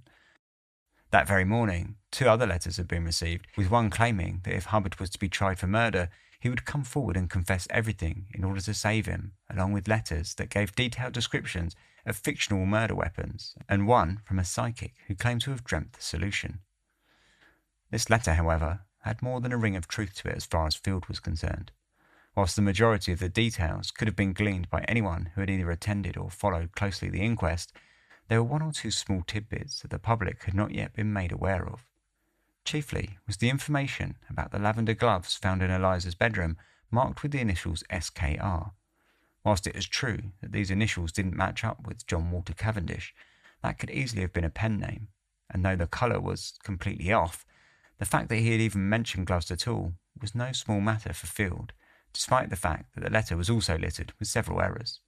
A: That very morning, 2 other letters had been received, with one claiming that if Hubbard was to be tried for murder, he would come forward and confess everything in order to save him, along with letters that gave detailed descriptions of fictional murder weapons, and one from a psychic who claimed to have dreamt the solution. This letter, however, had more than a ring of truth to it as far as Field was concerned. Whilst the majority of the details could have been gleaned by anyone who had either attended or followed closely the inquest, there were 1 or 2 small tidbits that the public had not yet been made aware of. Chiefly was the information about the lavender gloves found in Eliza's bedroom marked with the initials SKR. Whilst it is true that these initials didn't match up with John Walter Cavendish, that could easily have been a pen name, and though the colour was completely off, the fact that he had even mentioned gloves at all was no small matter for Field, despite the fact that the letter was also littered with several errors.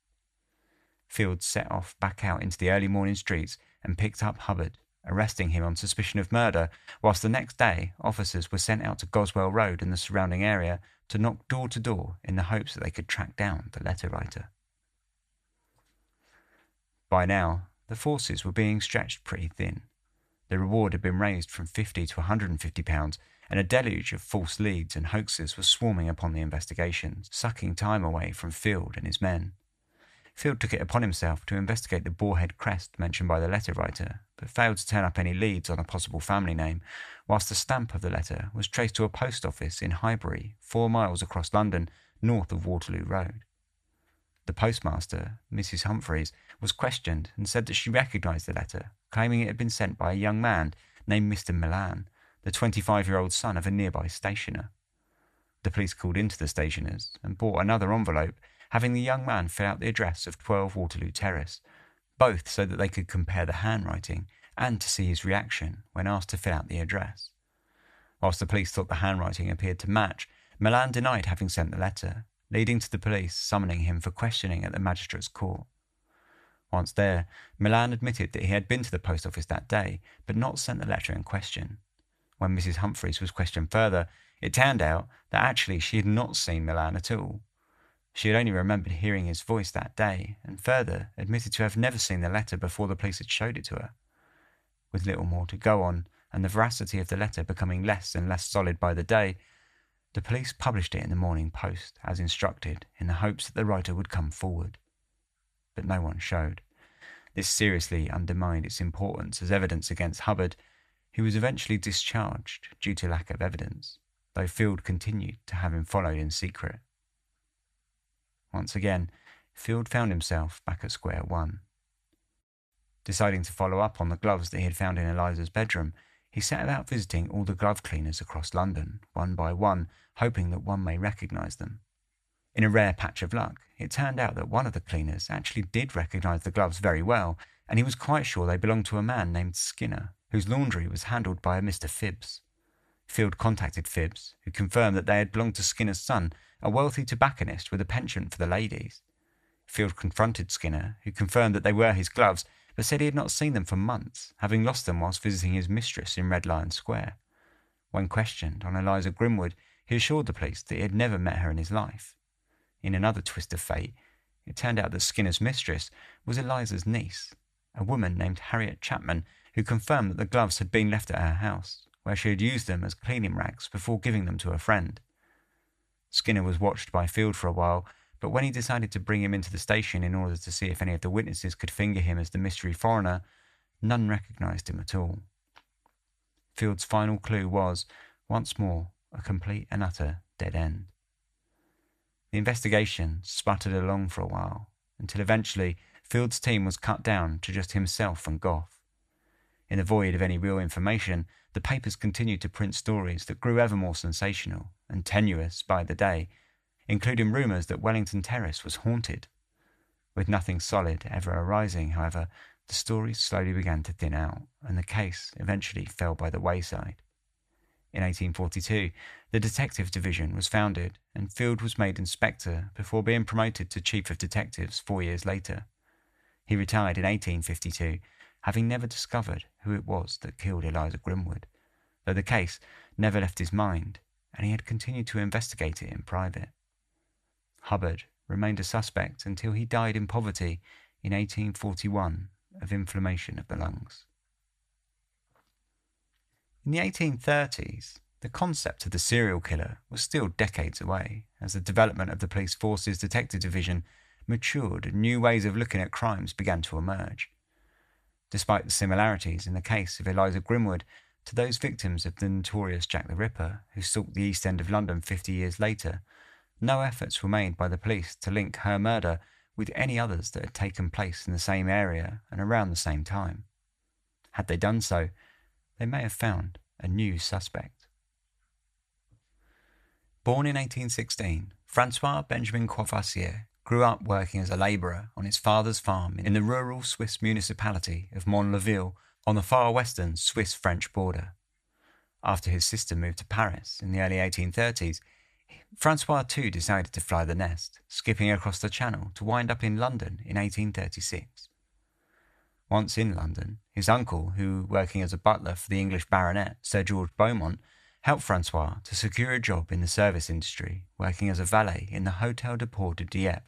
A: Field set off back out into the early morning streets and picked up Hubbard, arresting him on suspicion of murder, whilst the next day officers were sent out to Goswell Road and the surrounding area to knock door to door in the hopes that they could track down the letter writer. By now, the forces were being stretched pretty thin. The reward had been raised from £50 to £150, and a deluge of false leads and hoaxes was swarming upon the investigations, sucking time away from Field and his men. Field took it upon himself to investigate the boarhead crest mentioned by the letter writer, but failed to turn up any leads on a possible family name, whilst the stamp of the letter was traced to a post office in Highbury, 4 miles across London, north of Waterloo Road. The postmaster, Mrs. Humphreys, was questioned and said that she recognised the letter, claiming it had been sent by a young man named Mr. Milan, the 25-year-old son of a nearby stationer. The police called into the stationers and brought another envelope, having the young man fill out the address of 12 Waterloo Terrace, both so that they could compare the handwriting and to see his reaction when asked to fill out the address. Whilst the police thought the handwriting appeared to match, Milan denied having sent the letter, leading to the police summoning him for questioning at the magistrate's court. Once there, Milan admitted that he had been to the post office that day, but not sent the letter in question. When Mrs. Humphreys was questioned further, it turned out that actually she had not seen Milan at all. She had only remembered hearing his voice that day, and further admitted to have never seen the letter before the police had showed it to her. With little more to go on, and the veracity of the letter becoming less and less solid by the day, the police published it in the Morning Post, as instructed, in the hopes that the writer would come forward. But no one showed. This seriously undermined its importance as evidence against Hubbard, who was eventually discharged due to lack of evidence, though Field continued to have him followed in secret. Once again, Field found himself back at square one. Deciding to follow up on the gloves that he had found in Eliza's bedroom, he set about visiting all the glove cleaners across London, one by one, hoping that one may recognise them. In a rare patch of luck, it turned out that one of the cleaners actually did recognise the gloves very well, and he was quite sure they belonged to a man named Skinner, whose laundry was handled by a Mr. Phibbs. Field contacted Phibbs, who confirmed that they had belonged to Skinner's son, a wealthy tobacconist with a penchant for the ladies. Field confronted Skinner, who confirmed that they were his gloves, but said he had not seen them for months, having lost them whilst visiting his mistress in Red Lion Square. When questioned on Eliza Grimwood, he assured the police that he had never met her in his life. In another twist of fate, it turned out that Skinner's mistress was Eliza's niece, a woman named Harriet Chapman, who confirmed that the gloves had been left at her house, where she had used them as cleaning rags before giving them to a friend. Skinner was watched by Field for a while, but when he decided to bring him into the station in order to see if any of the witnesses could finger him as the mystery foreigner, none recognised him at all. Field's final clue was, once more, a complete and utter dead end. The investigation sputtered along for a while, until eventually Field's team was cut down to just himself and Gough. In the void of any real information, the papers continued to print stories that grew ever more sensational and tenuous by the day, including rumours that Wellington Terrace was haunted. With nothing solid ever arising, however, the stories slowly began to thin out, and the case eventually fell by the wayside. In 1842, the Detective Division was founded, and Field was made inspector before being promoted to Chief of Detectives 4 years later. He retired in 1852, having never discovered who it was that killed Eliza Grimwood, though the case never left his mind, and he had continued to investigate it in private. Hubbard remained a suspect until he died in poverty in 1841 of inflammation of the lungs. In the 1830s, the concept of the serial killer was still decades away, as the development of the police force's detective division matured and new ways of looking at crimes began to emerge. Despite the similarities in the case of Eliza Grimwood to those victims of the notorious Jack the Ripper who stalked the East End of London 50 years later, no efforts were made by the police to link her murder with any others that had taken place in the same area and around the same time. Had they done so, they may have found a new suspect. Born in 1816, Francois Benjamin Courvoisier grew up working as a labourer on his father's farm in the rural Swiss municipality of Mont-la-Ville on the far western Swiss-French border. After his sister moved to Paris in the early 1830s, Francois too decided to fly the nest, skipping across the Channel to wind up in London in 1836. Once in London, his uncle, who, working as a butler for the English baronet Sir George Beaumont, helped Francois to secure a job in the service industry, working as a valet in the Hôtel de Port de Dieppe,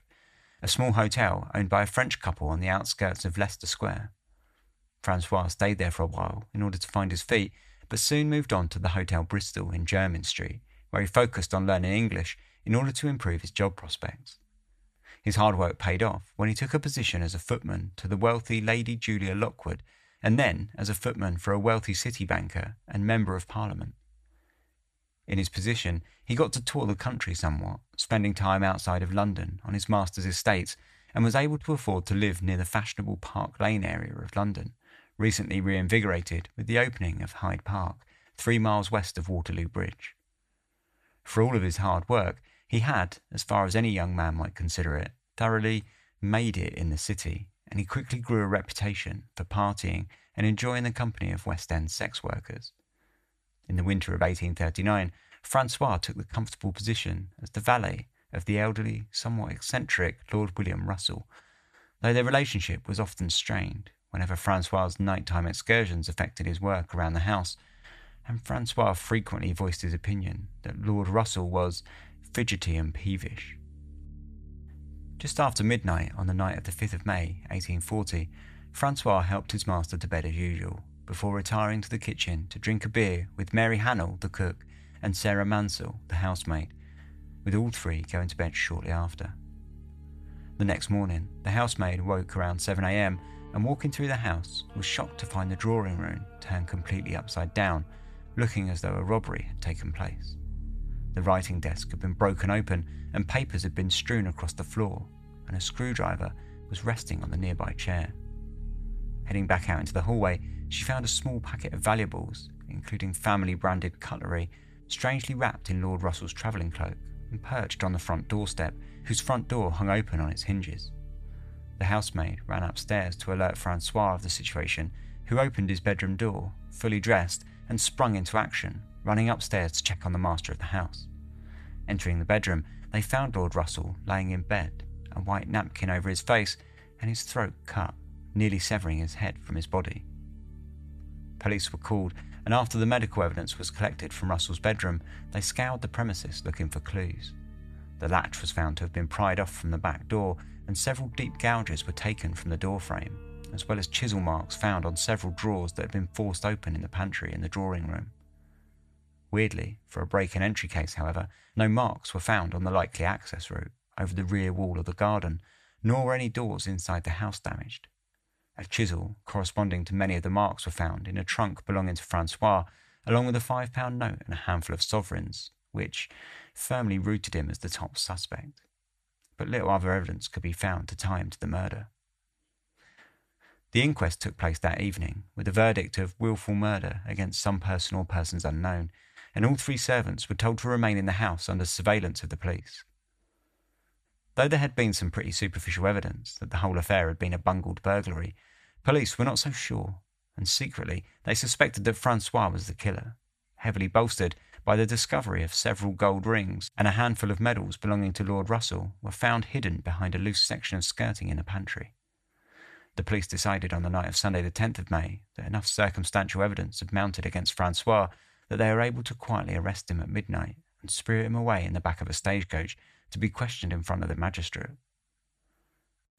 A: a small hotel owned by a French couple on the outskirts of Leicester Square. Francois stayed there for a while in order to find his feet, but soon moved on to the Hotel Bristol in Jermyn Street, where he focused on learning English in order to improve his job prospects. His hard work paid off when he took a position as a footman to the wealthy Lady Julia Lockwood, and then as a footman for a wealthy city banker and Member of Parliament. In his position, he got to tour the country somewhat, spending time outside of London on his master's estates, and was able to afford to live near the fashionable Park Lane area of London, recently reinvigorated with the opening of Hyde Park, 3 miles west of Waterloo Bridge. For all of his hard work, he had, as far as any young man might consider it, thoroughly made it in the city, and he quickly grew a reputation for partying and enjoying the company of West End sex workers. In the winter of 1839, Francois took the comfortable position as the valet of the elderly, somewhat eccentric Lord William Russell, though their relationship was often strained whenever Francois's nighttime excursions affected his work around the house, and Francois frequently voiced his opinion that Lord Russell was fidgety and peevish. Just after midnight on the night of the 5th of May, 1840, Francois helped his master to bed as usual, before retiring to the kitchen to drink a beer with Mary Hannell, the cook, and Sarah Mansell, the housemaid, with all three going to bed shortly after. The next morning, the housemaid woke around 7 a.m. and walking through the house was shocked to find the drawing room turned completely upside down, looking as though a robbery had taken place. The writing desk had been broken open and papers had been strewn across the floor, and a screwdriver was resting on the nearby chair. Heading back out into the hallway, she found a small packet of valuables, including family-branded cutlery, strangely wrapped in Lord Russell's travelling cloak and perched on the front doorstep, whose front door hung open on its hinges. The housemaid ran upstairs to alert Francois of the situation, who opened his bedroom door, fully dressed, and sprung into action, running upstairs to check on the master of the house. Entering the bedroom, they found Lord Russell lying in bed, a white napkin over his face and his throat cut, nearly severing his head from his body. Police were called, and after the medical evidence was collected from Russell's bedroom, they scoured the premises looking for clues. The latch was found to have been pried off from the back door, and several deep gouges were taken from the door frame, as well as chisel marks found on several drawers that had been forced open in the pantry and the drawing room. Weirdly, for a break-and-entry case, however, no marks were found on the likely access route over the rear wall of the garden, nor were any doors inside the house damaged. A chisel corresponding to many of the marks were found in a trunk belonging to Francois, along with a £5 note and a handful of sovereigns, which firmly rooted him as the top suspect. But little other evidence could be found to tie him to the murder. The inquest took place that evening, with a verdict of willful murder against some person or persons unknown, and all 3 servants were told to remain in the house under surveillance of the police. Though there had been some pretty superficial evidence that the whole affair had been a bungled burglary, police were not so sure, and secretly they suspected that Francois was the killer, heavily bolstered by the discovery of several gold rings and a handful of medals belonging to Lord Russell were found hidden behind a loose section of skirting in a pantry. The police decided on the night of Sunday the 10th of May that enough circumstantial evidence had mounted against Francois that they were able to quietly arrest him at midnight and spirit him away in the back of a stagecoach to be questioned in front of the magistrate.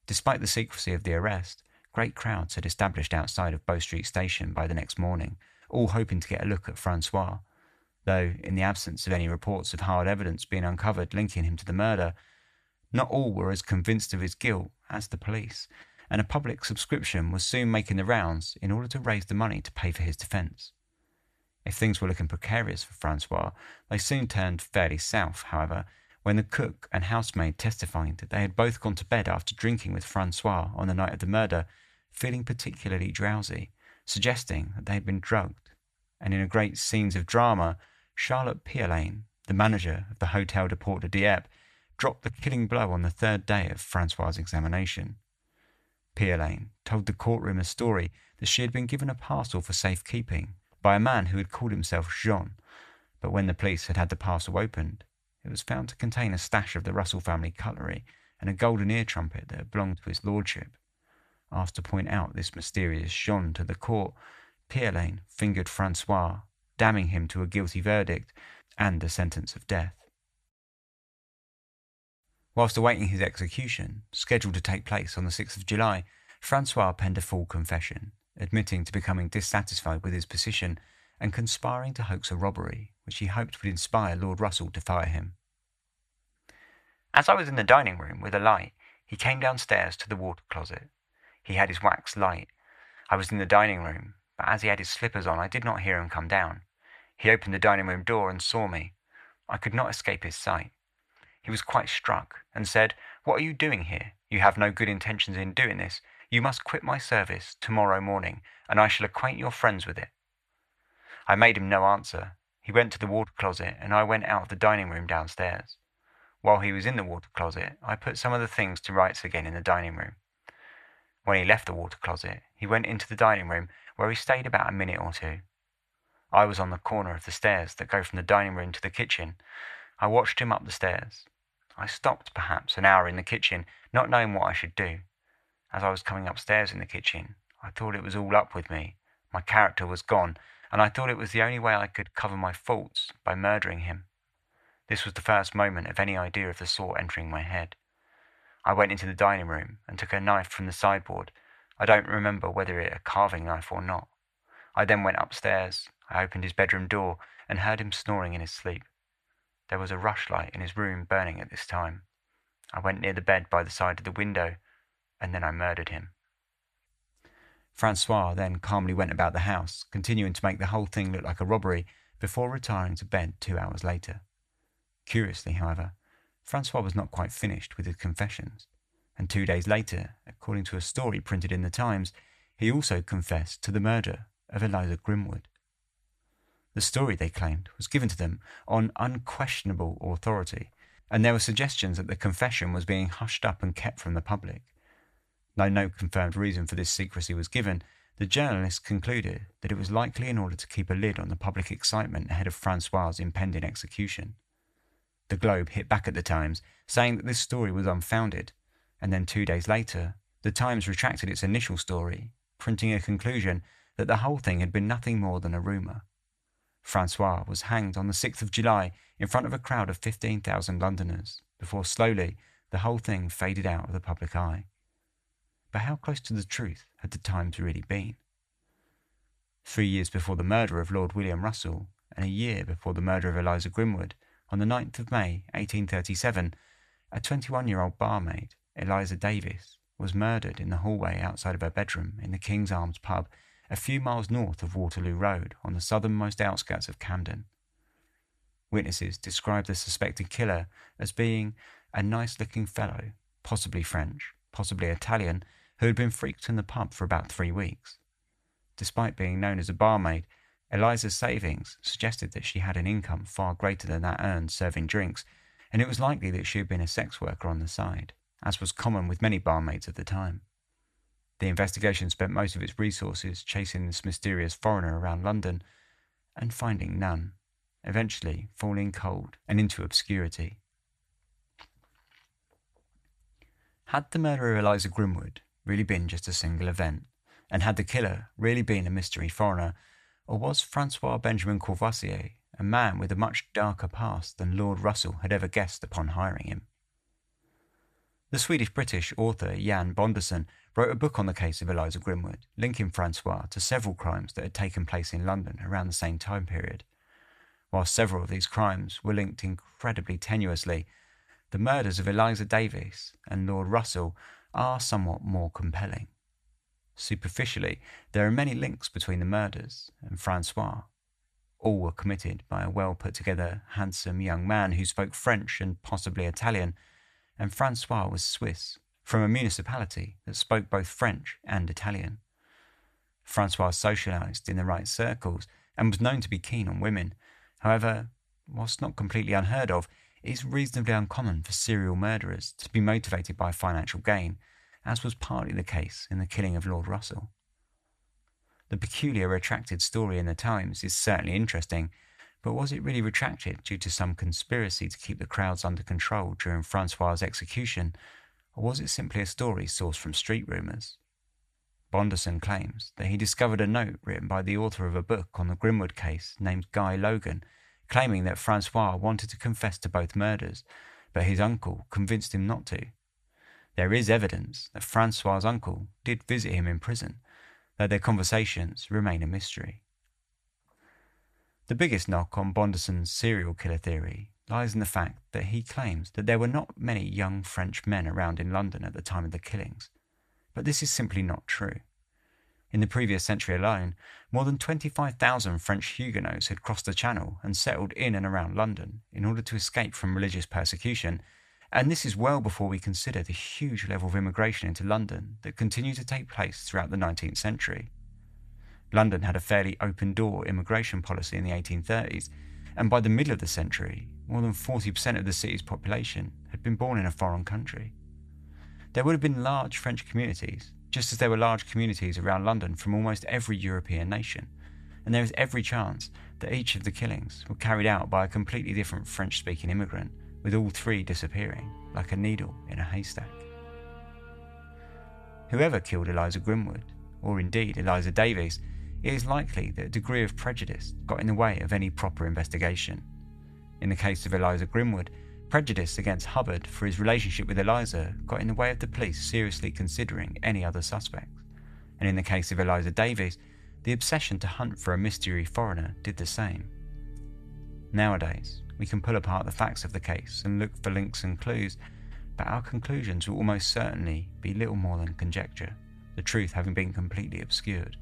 A: Despite the secrecy of the arrest, great crowds had established outside of Bow Street Station by the next morning, all hoping to get a look at Francois, though, in the absence of any reports of hard evidence being uncovered linking him to the murder, not all were as convinced of his guilt as the police, and a public subscription was soon making the rounds in order to raise the money to pay for his defence. If things were looking precarious for Francois, they soon turned fairly south, however, when the cook and housemaid testified that they had both gone to bed after drinking with Francois on the night of the murder, feeling particularly drowsy, suggesting that they had been drugged. And in a great scenes of drama, Charlotte Pierlane, the manager of the Hotel de Port de Dieppe, dropped the killing blow on the 3rd day of Francois' examination. Pierlane told the courtroom a story that she had been given a parcel for safekeeping by a man who had called himself Jean, but when the police had had the parcel opened, it was found to contain a stash of the Russell family cutlery and a golden ear trumpet that had belonged to his lordship. Asked to point out this mysterious Jean to the court, Pierlane fingered Francois, damning him to a guilty verdict and a sentence of death. Whilst awaiting his execution, scheduled to take place on the 6th of July, Francois penned a full confession, admitting to becoming dissatisfied with his position and conspiring to hoax a robbery, which he hoped would inspire Lord Russell to fire him. As I was in the dining room with a light, he came downstairs to the water closet. He had his wax light. I was in the dining room, but as he had his slippers on, I did not hear him come down. He opened the dining room door and saw me. I could not escape his sight. He was quite struck and said, "What are you doing here? You have no good intentions in doing this. You must quit my service tomorrow morning, and I shall acquaint your friends with it." I made him no answer. He went to the water closet, and I went out of the dining room downstairs. While he was in the water closet, I put some of the things to rights again in the dining room. When he left the water closet, he went into the dining room, where he stayed about a minute or two. I was on the corner of the stairs that go from the dining room to the kitchen. I watched him up the stairs. I stopped perhaps an hour in the kitchen, not knowing what I should do. As I was coming upstairs in the kitchen, I thought it was all up with me. My character was gone, and I thought it was the only way I could cover my faults by murdering him. This was the first moment of any idea of the sort entering my head. I went into the dining room and took a knife from the sideboard. I don't remember whether it a carving knife or not. I then went upstairs. I opened his bedroom door and heard him snoring in his sleep. There was a rushlight in his room burning at this time. I went near the bed by the side of the window, and then I murdered him. Francois then calmly went about the house, continuing to make the whole thing look like a robbery, before retiring to bed 2 hours later. Curiously, however, Francois was not quite finished with his confessions, and 2 days later, according to a story printed in the Times, he also confessed to the murder of Eliza Grimwood. The story, they claimed, was given to them on unquestionable authority, and there were suggestions that the confession was being hushed up and kept from the public. Though no confirmed reason for this secrecy was given, the journalists concluded that it was likely in order to keep a lid on the public excitement ahead of Francois' impending execution. The Globe hit back at the Times, saying that this story was unfounded, and then 2 days later, the Times retracted its initial story, printing a conclusion that the whole thing had been nothing more than a rumour. Francois was hanged on the 6th of July in front of a crowd of 15,000 Londoners, before slowly the whole thing faded out of the public eye. But how close to the truth had the Times really been? 3 years before the murder of Lord William Russell, and a year before the murder of Eliza Grimwood, on the 9th of May, 1837, a 21-year-old barmaid, Eliza Davis, was murdered in the hallway outside of her bedroom in the King's Arms pub a few miles north of Waterloo Road on the southernmost outskirts of Camden. Witnesses described the suspected killer as being a nice-looking fellow, possibly French, possibly Italian, who had been frequenting the pub for about 3 weeks. Despite being known as a barmaid, Eliza's savings suggested that she had an income far greater than that earned serving drinks, and it was likely that she had been a sex worker on the side, as was common with many barmaids of the time. The investigation spent most of its resources chasing this mysterious foreigner around London and finding none, eventually falling cold and into obscurity. Had the murder of Eliza Grimwood really been just a single event, and had the killer really been a mystery foreigner, or was Francois Benjamin Courvoisier a man with a much darker past than Lord Russell had ever guessed upon hiring him? The Swedish-British author Jan Bondeson wrote a book on the case of Eliza Grimwood, linking Francois to several crimes that had taken place in London around the same time period. While several of these crimes were linked incredibly tenuously, the murders of Eliza Davies and Lord Russell are somewhat more compelling. Superficially, there are many links between the murders and Francois. All were committed by a well-put-together, handsome young man who spoke French and possibly Italian, and Francois was Swiss, from a municipality that spoke both French and Italian. Francois socialised in the right circles and was known to be keen on women. However, whilst not completely unheard of, it is reasonably uncommon for serial murderers to be motivated by financial gain, as was partly the case in the killing of Lord Russell. The peculiar retracted story in the Times is certainly interesting, but was it really retracted due to some conspiracy to keep the crowds under control during Francois' execution, or was it simply a story sourced from street rumours? Bondeson claims that he discovered a note written by the author of a book on the Grimwood case named Guy Logan, claiming that Francois wanted to confess to both murders, but his uncle convinced him not to. There is evidence that Francois' uncle did visit him in prison, though their conversations remain a mystery. The biggest knock on Bondeson's serial killer theory lies in the fact that he claims that there were not many young French men around in London at the time of the killings, but this is simply not true. In the previous century alone, more than 25,000 French Huguenots had crossed the Channel and settled in and around London in order to escape from religious persecution, and this is well before we consider the huge level of immigration into London that continued to take place throughout the 19th century. London had a fairly open-door immigration policy in the 1830s, and by the middle of the century, more than 40% of the city's population had been born in a foreign country. There would have been large French communities, just as there were large communities around London from almost every European nation, and there is every chance that each of the killings were carried out by a completely different French-speaking immigrant, with all three disappearing like a needle in a haystack. Whoever killed Eliza Grimwood, or indeed Eliza Davies, it is likely that a degree of prejudice got in the way of any proper investigation. In the case of Eliza Grimwood, prejudice against Hubbard for his relationship with Eliza got in the way of the police seriously considering any other suspects. And in the case of Eliza Davies, the obsession to hunt for a mystery foreigner did the same. Nowadays, we can pull apart the facts of the case and look for links and clues, but our conclusions will almost certainly be little more than conjecture, the truth having been completely obscured.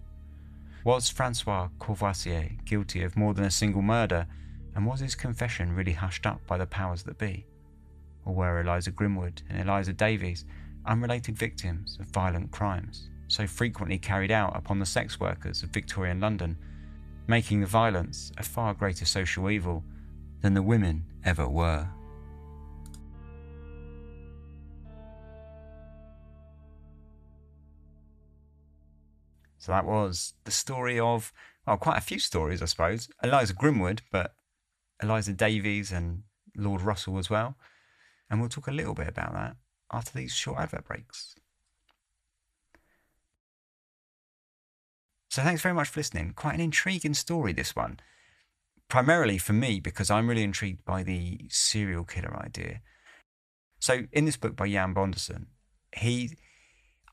A: Was Francois Courvoisier guilty of more than a single murder, and was his confession really hushed up by the powers that be? Or were Eliza Grimwood and Eliza Davies unrelated victims of violent crimes, so frequently carried out upon the sex workers of Victorian London, making the violence a far greater social evil than the women ever were? So that was the story of, well, quite a few stories, I suppose. Eliza Grimwood, but Eliza Davies and Lord Russell as well. And we'll talk a little bit about that after these short advert breaks. So thanks very much for listening. Quite an intriguing story, this one. Primarily for me, because I'm really intrigued by the serial killer idea. So in this book by Jan Bondeson,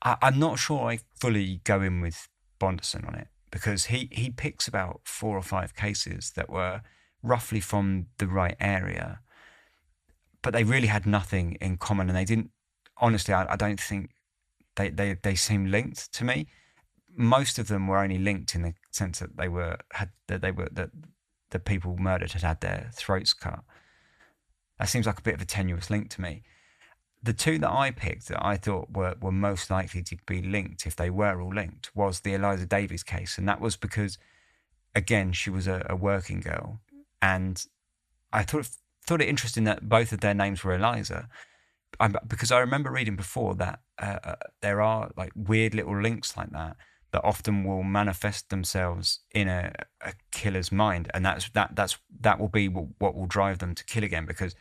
A: I'm not sure I fully go in with Bondeson on it, because he picks about 4 or 5 cases that were roughly from the right area, but they really had nothing in common, and they didn't, honestly, I don't think they seem linked to me. Most of them were only linked in the sense that that the people murdered had their throats cut. That seems like a bit of a tenuous link to me. the two that I picked that I thought were most likely to be linked, if they were all linked, was the Eliza Davies case. And that was because, again, she was a working girl. And I thought it interesting that both of their names were Eliza, because I remember reading before that there are like weird little links like that often will manifest themselves in a killer's mind, and that will be what will drive them to kill again, because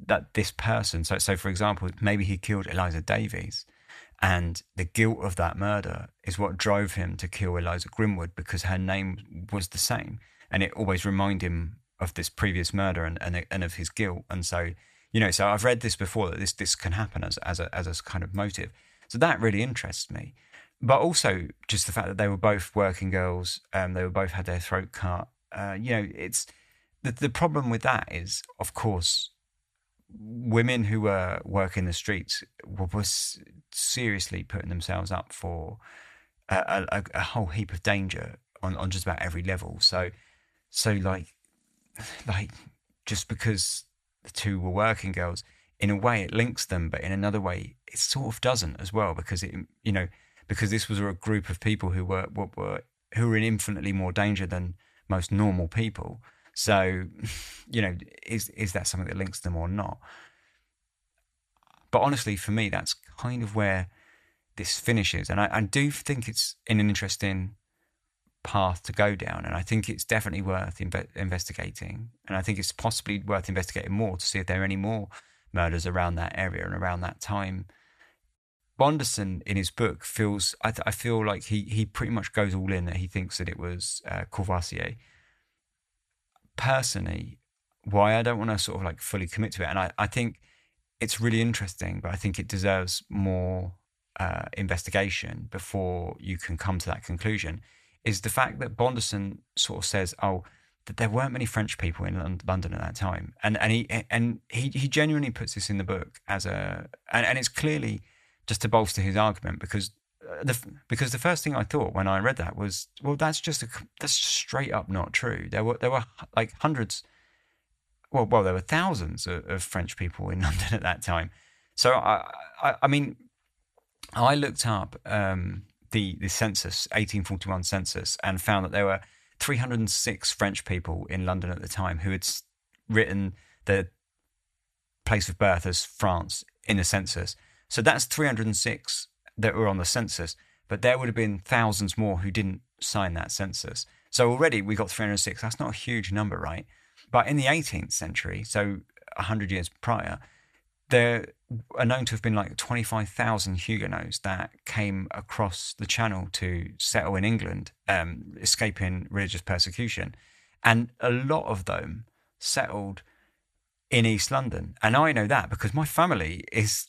A: that this person. So for example, maybe he killed Eliza Davies, and the guilt of that murder is what drove him to kill Eliza Grimwood, because her name was the same, and it always reminded him of this previous murder and of his guilt. And so, so I've read this before, that this can happen as a kind of motive. So that really interests me. But also just the fact that they were both working girls, they were both had their throat cut. It's the problem with that is, of course, women who were working the streets were seriously putting themselves up for a whole heap of danger on just about every level. So like just because the two were working girls, in a way it links them, but in another way it sort of doesn't as well, because because this was a group of people who were in infinitely more danger than most normal people. So, is that something that links them or not? But honestly, for me, that's kind of where this finishes. And I do think it's in an interesting path to go down. And I think it's definitely worth investigating. And I think it's possibly worth investigating more to see if there are any more murders around that area and around that time. Bondeson, in his book, I feel like he pretty much goes all in, that he thinks that it was Courvoisier. Personally, why I don't want to sort of like fully commit to it, and I think it's really interesting, but I think it deserves more investigation before you can come to that conclusion, is the fact that Bondeson sort of says, that there weren't many French people in London at that time, and he genuinely puts this in the book as and it's clearly just to bolster his argument, because the first thing I thought when I read that was, well, that's straight up not true. There were like hundreds, well, there were thousands of French people in London at that time. So I mean, I looked up the census, 1841 census, and found that there were 306 French people in London at the time who had written the place of birth as France in the census. So that's 306 that were on the census, but there would have been thousands more who didn't sign that census. So already we got 306. That's not a huge number, right? But in the 18th century, so 100 years prior, there are known to have been like 25,000 Huguenots that came across the Channel to settle in England, escaping religious persecution. And a lot of them settled in East London. And I know that because my family is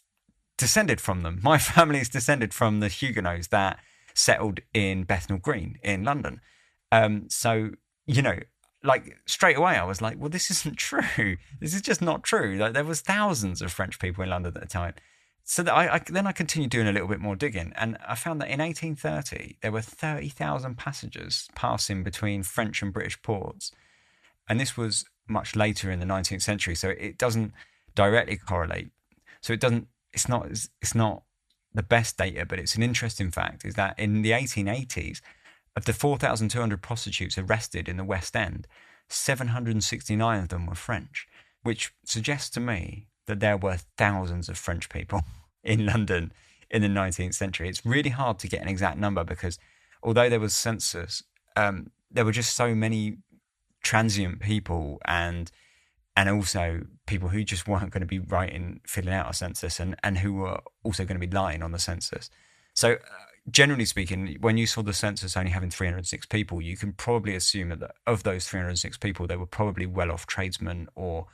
A: descended from them. My family is descended from the Huguenots that settled in Bethnal Green in London. So, like straight away I was like, well, this isn't true. This is just not true. Like, there was thousands of French people in London at the time. So that then I continued doing a little bit more digging, and I found that in 1830 there were 30,000 passengers passing between French and British ports. And this was much later in the 19th century, so it doesn't directly correlate. So it's not the best data, but it's an interesting fact, is that in the 1880s, of the 4,200 prostitutes arrested in the West End, 769 of them were French, which suggests to me that there were thousands of French people in London in the 19th century. It's really hard to get an exact number because although there was census, there were just so many transient people and also people who just weren't going to be filling out a census and who were also going to be lying on the census. So generally speaking, when you saw the census only having 306 people, you can probably assume that of those 306 people, they were probably well-off tradesmen or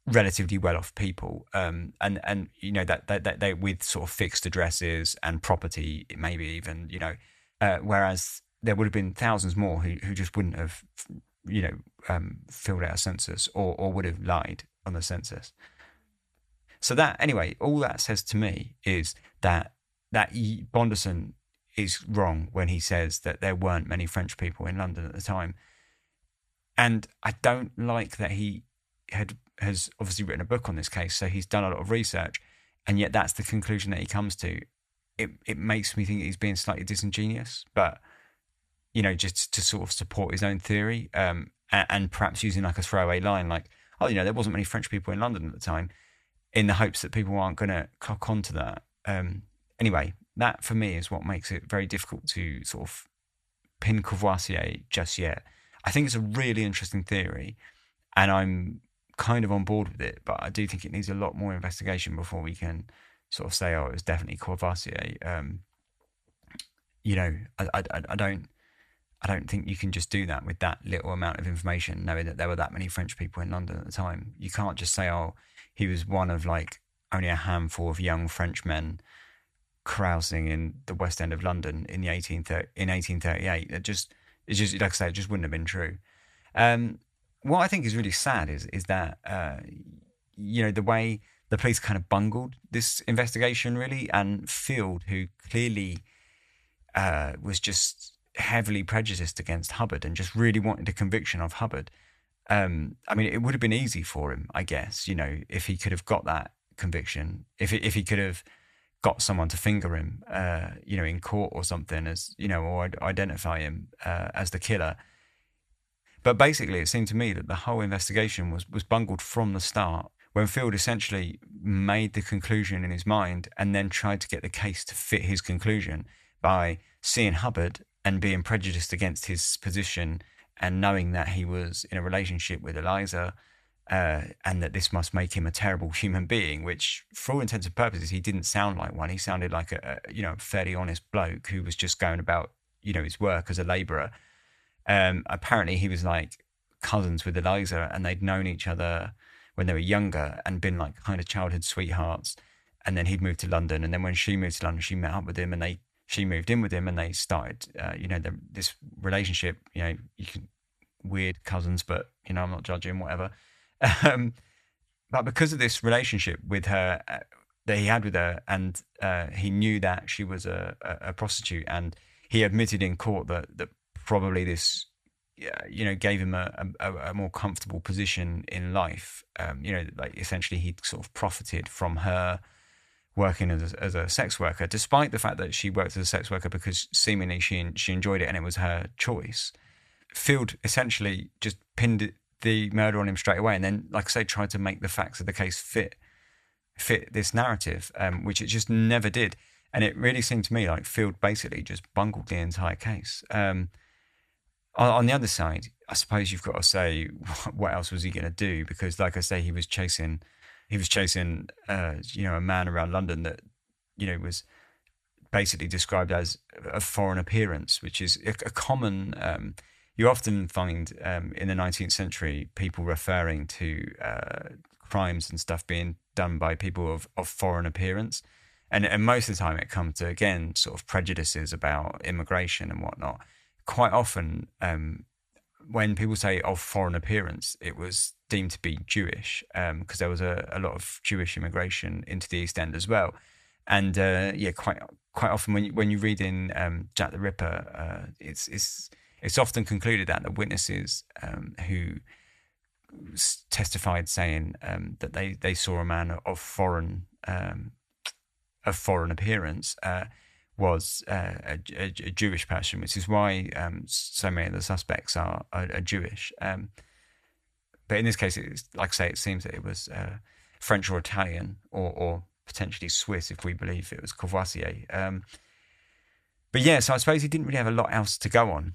A: relatively well-off people, and that they with sort of fixed addresses and property, maybe even, whereas there would have been thousands more who just wouldn't have, filled out a census or would have lied on the census. So that, anyway, all that says to me is that Bondeson is wrong when he says that there weren't many French people in London at the time. And I don't like that he has obviously written a book on this case, so he's done a lot of research. and yet that's the conclusion that he comes to. It makes me think he's being slightly disingenuous, but just to sort of support his own theory, and perhaps using like a throwaway line like, oh, there wasn't many French people in London at the time, in the hopes that people aren't going to clock onto that. Anyway, that for me is what makes it very difficult to sort of pin Courvoisier just yet. I think it's a really interesting theory, and I'm kind of on board with it, but I do think it needs a lot more investigation before we can sort of say, oh, it was definitely Courvoisier. I don't think you can just do that with that little amount of information, knowing that there were that many French people in London at the time. You can't just say, oh, he was one of like only a handful of young Frenchmen carousing in the West End of London in 1838. It's just like I say, it just wouldn't have been true. What I think is really sad is that the way the police kind of bungled this investigation, really, and Field, who clearly was just heavily prejudiced against Hubbard and just really wanted a conviction of Hubbard. I mean, it would have been easy for him, I guess, if he could have got that conviction, if he could have got someone to finger him, in court or something, as or identify him as the killer. But basically, it seemed to me that the whole investigation was bungled from the start, when Field essentially made the conclusion in his mind and then tried to get the case to fit his conclusion by seeing Hubbard and being prejudiced against his position and knowing that he was in a relationship with Eliza, and that this must make him a terrible human being, which for all intents and purposes, he didn't sound like one. He sounded like a fairly honest bloke who was just going about, his work as a labourer. Apparently he was like cousins with Eliza, and they'd known each other when they were younger and been like kind of childhood sweethearts. And then he'd moved to London, and then when she moved to London, she met up with him, and she moved in with him, and they started, this relationship. You can weird cousins, but I'm not judging, whatever. But because of this relationship with her that he had with her, and he knew that she was a prostitute, and he admitted in court that probably this, gave him a more comfortable position in life. Like essentially he'd sort of profited from her working as a sex worker, despite the fact that she worked as a sex worker because seemingly she enjoyed it and it was her choice. Field essentially just pinned the murder on him straight away, and then, like I say, tried to make the facts of the case fit this narrative, which it just never did. And it really seemed to me like Field basically just bungled the entire case. On the other side, I suppose you've got to say, what else was he going to do? Because, like I say, he was chasing a man around London that was basically described as a foreign appearance, which is a common. You often find in the 19th century people referring to crimes and stuff being done by people of foreign appearance, and most of the time it comes to, again, sort of prejudices about immigration and whatnot. Quite often, when people say of foreign appearance, it was deemed to be Jewish, because there was a lot of Jewish immigration into the East End as well. And quite often when you read in Jack the Ripper, it's often concluded that the witnesses who testified saying that they saw a man of foreign appearance was a Jewish person, which is why so many of the suspects are Jewish. But in this case, it's, like I say, it seems that it was French or Italian or potentially Swiss, if we believe it was Courvoisier. But yeah, so I suppose he didn't really have a lot else to go on.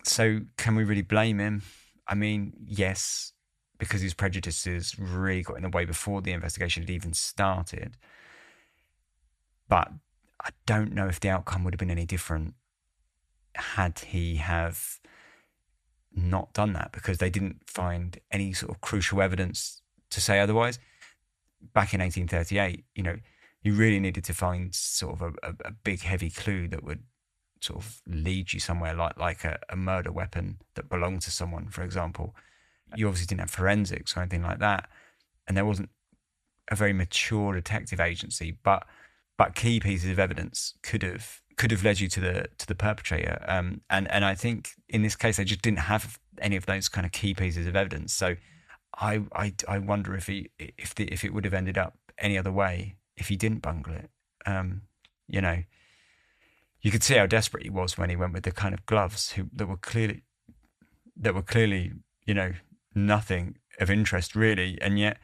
A: So can we really blame him? I mean, yes, because his prejudices really got in the way before the investigation had even started. But I don't know if the outcome would have been any different had he have not done that, because they didn't find any sort of crucial evidence to say otherwise. Back in 1838, you really needed to find sort of a big, heavy clue that would sort of lead you somewhere, like a murder weapon that belonged to someone, for example. You obviously didn't have forensics or anything like that, and there wasn't a very mature detective agency, but key pieces of evidence could have led you to the perpetrator. And I think in this case they just didn't have any of those kind of key pieces of evidence. So I wonder if it would have ended up any other way if he didn't bungle it. You know, you could see how desperate he was when he went with the kind of gloves that were clearly, you know, nothing of interest really, and yet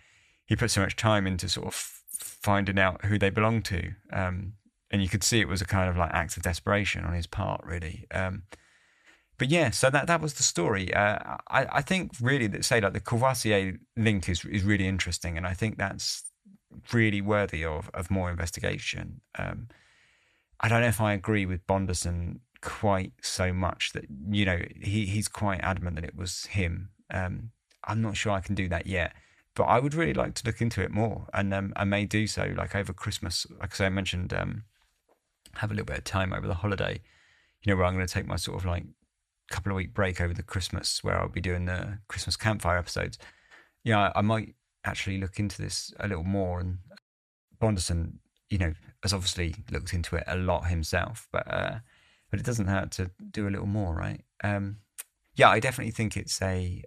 A: he put so much time into sort of finding out who they belonged to. And you could see it was a kind of like act of desperation on his part, really. But yeah, so that was the story. I think really that, say, like the Courvoisier link is really interesting, and I think that's really worthy of more investigation. I don't know if I agree with Bondeson quite so much that, you know, he's quite adamant that it was him. I'm not sure I can do that yet, but I would really like to look into it more, and I may do so like over Christmas. Like I say, I mentioned, have a little bit of time over the holiday, you know, where I'm going to take my sort of like couple of week break over the Christmas, where I'll be doing the Christmas campfire episodes. Yeah, I might actually look into this a little more. And Bondeson, you know, has obviously looked into it a lot himself, but it doesn't hurt to do a little more, right? Yeah, I definitely think it's a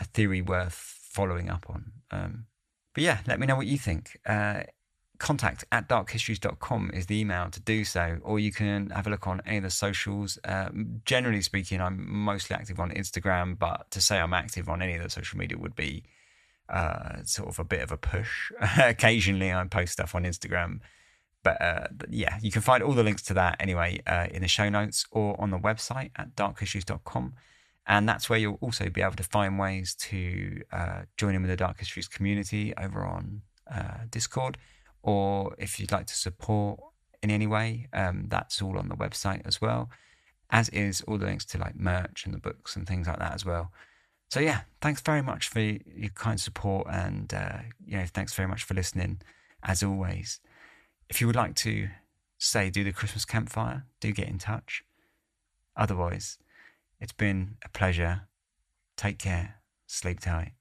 A: theory worth following up on. But yeah, let me know what you think. contact@darkhistories.com is the email to do so, or you can have a look on any of the socials. Generally speaking, I'm mostly active on Instagram, but to say I'm active on any of the social media would be sort of a bit of a push. Occasionally I post stuff on Instagram, but yeah, you can find all the links to that anyway in the show notes or on the website at darkhistories.com. And that's where you'll also be able to find ways to join in with the Dark Histories community over on Discord. Or if you'd like to support in any way, that's all on the website as well, as is all the links to like merch and the books and things like that as well. So yeah, thanks very much for your kind support, and you know, thanks very much for listening as always. If you would like to, say, do the Christmas campfire, do get in touch. Otherwise, it's been a pleasure. Take care. Sleep tight.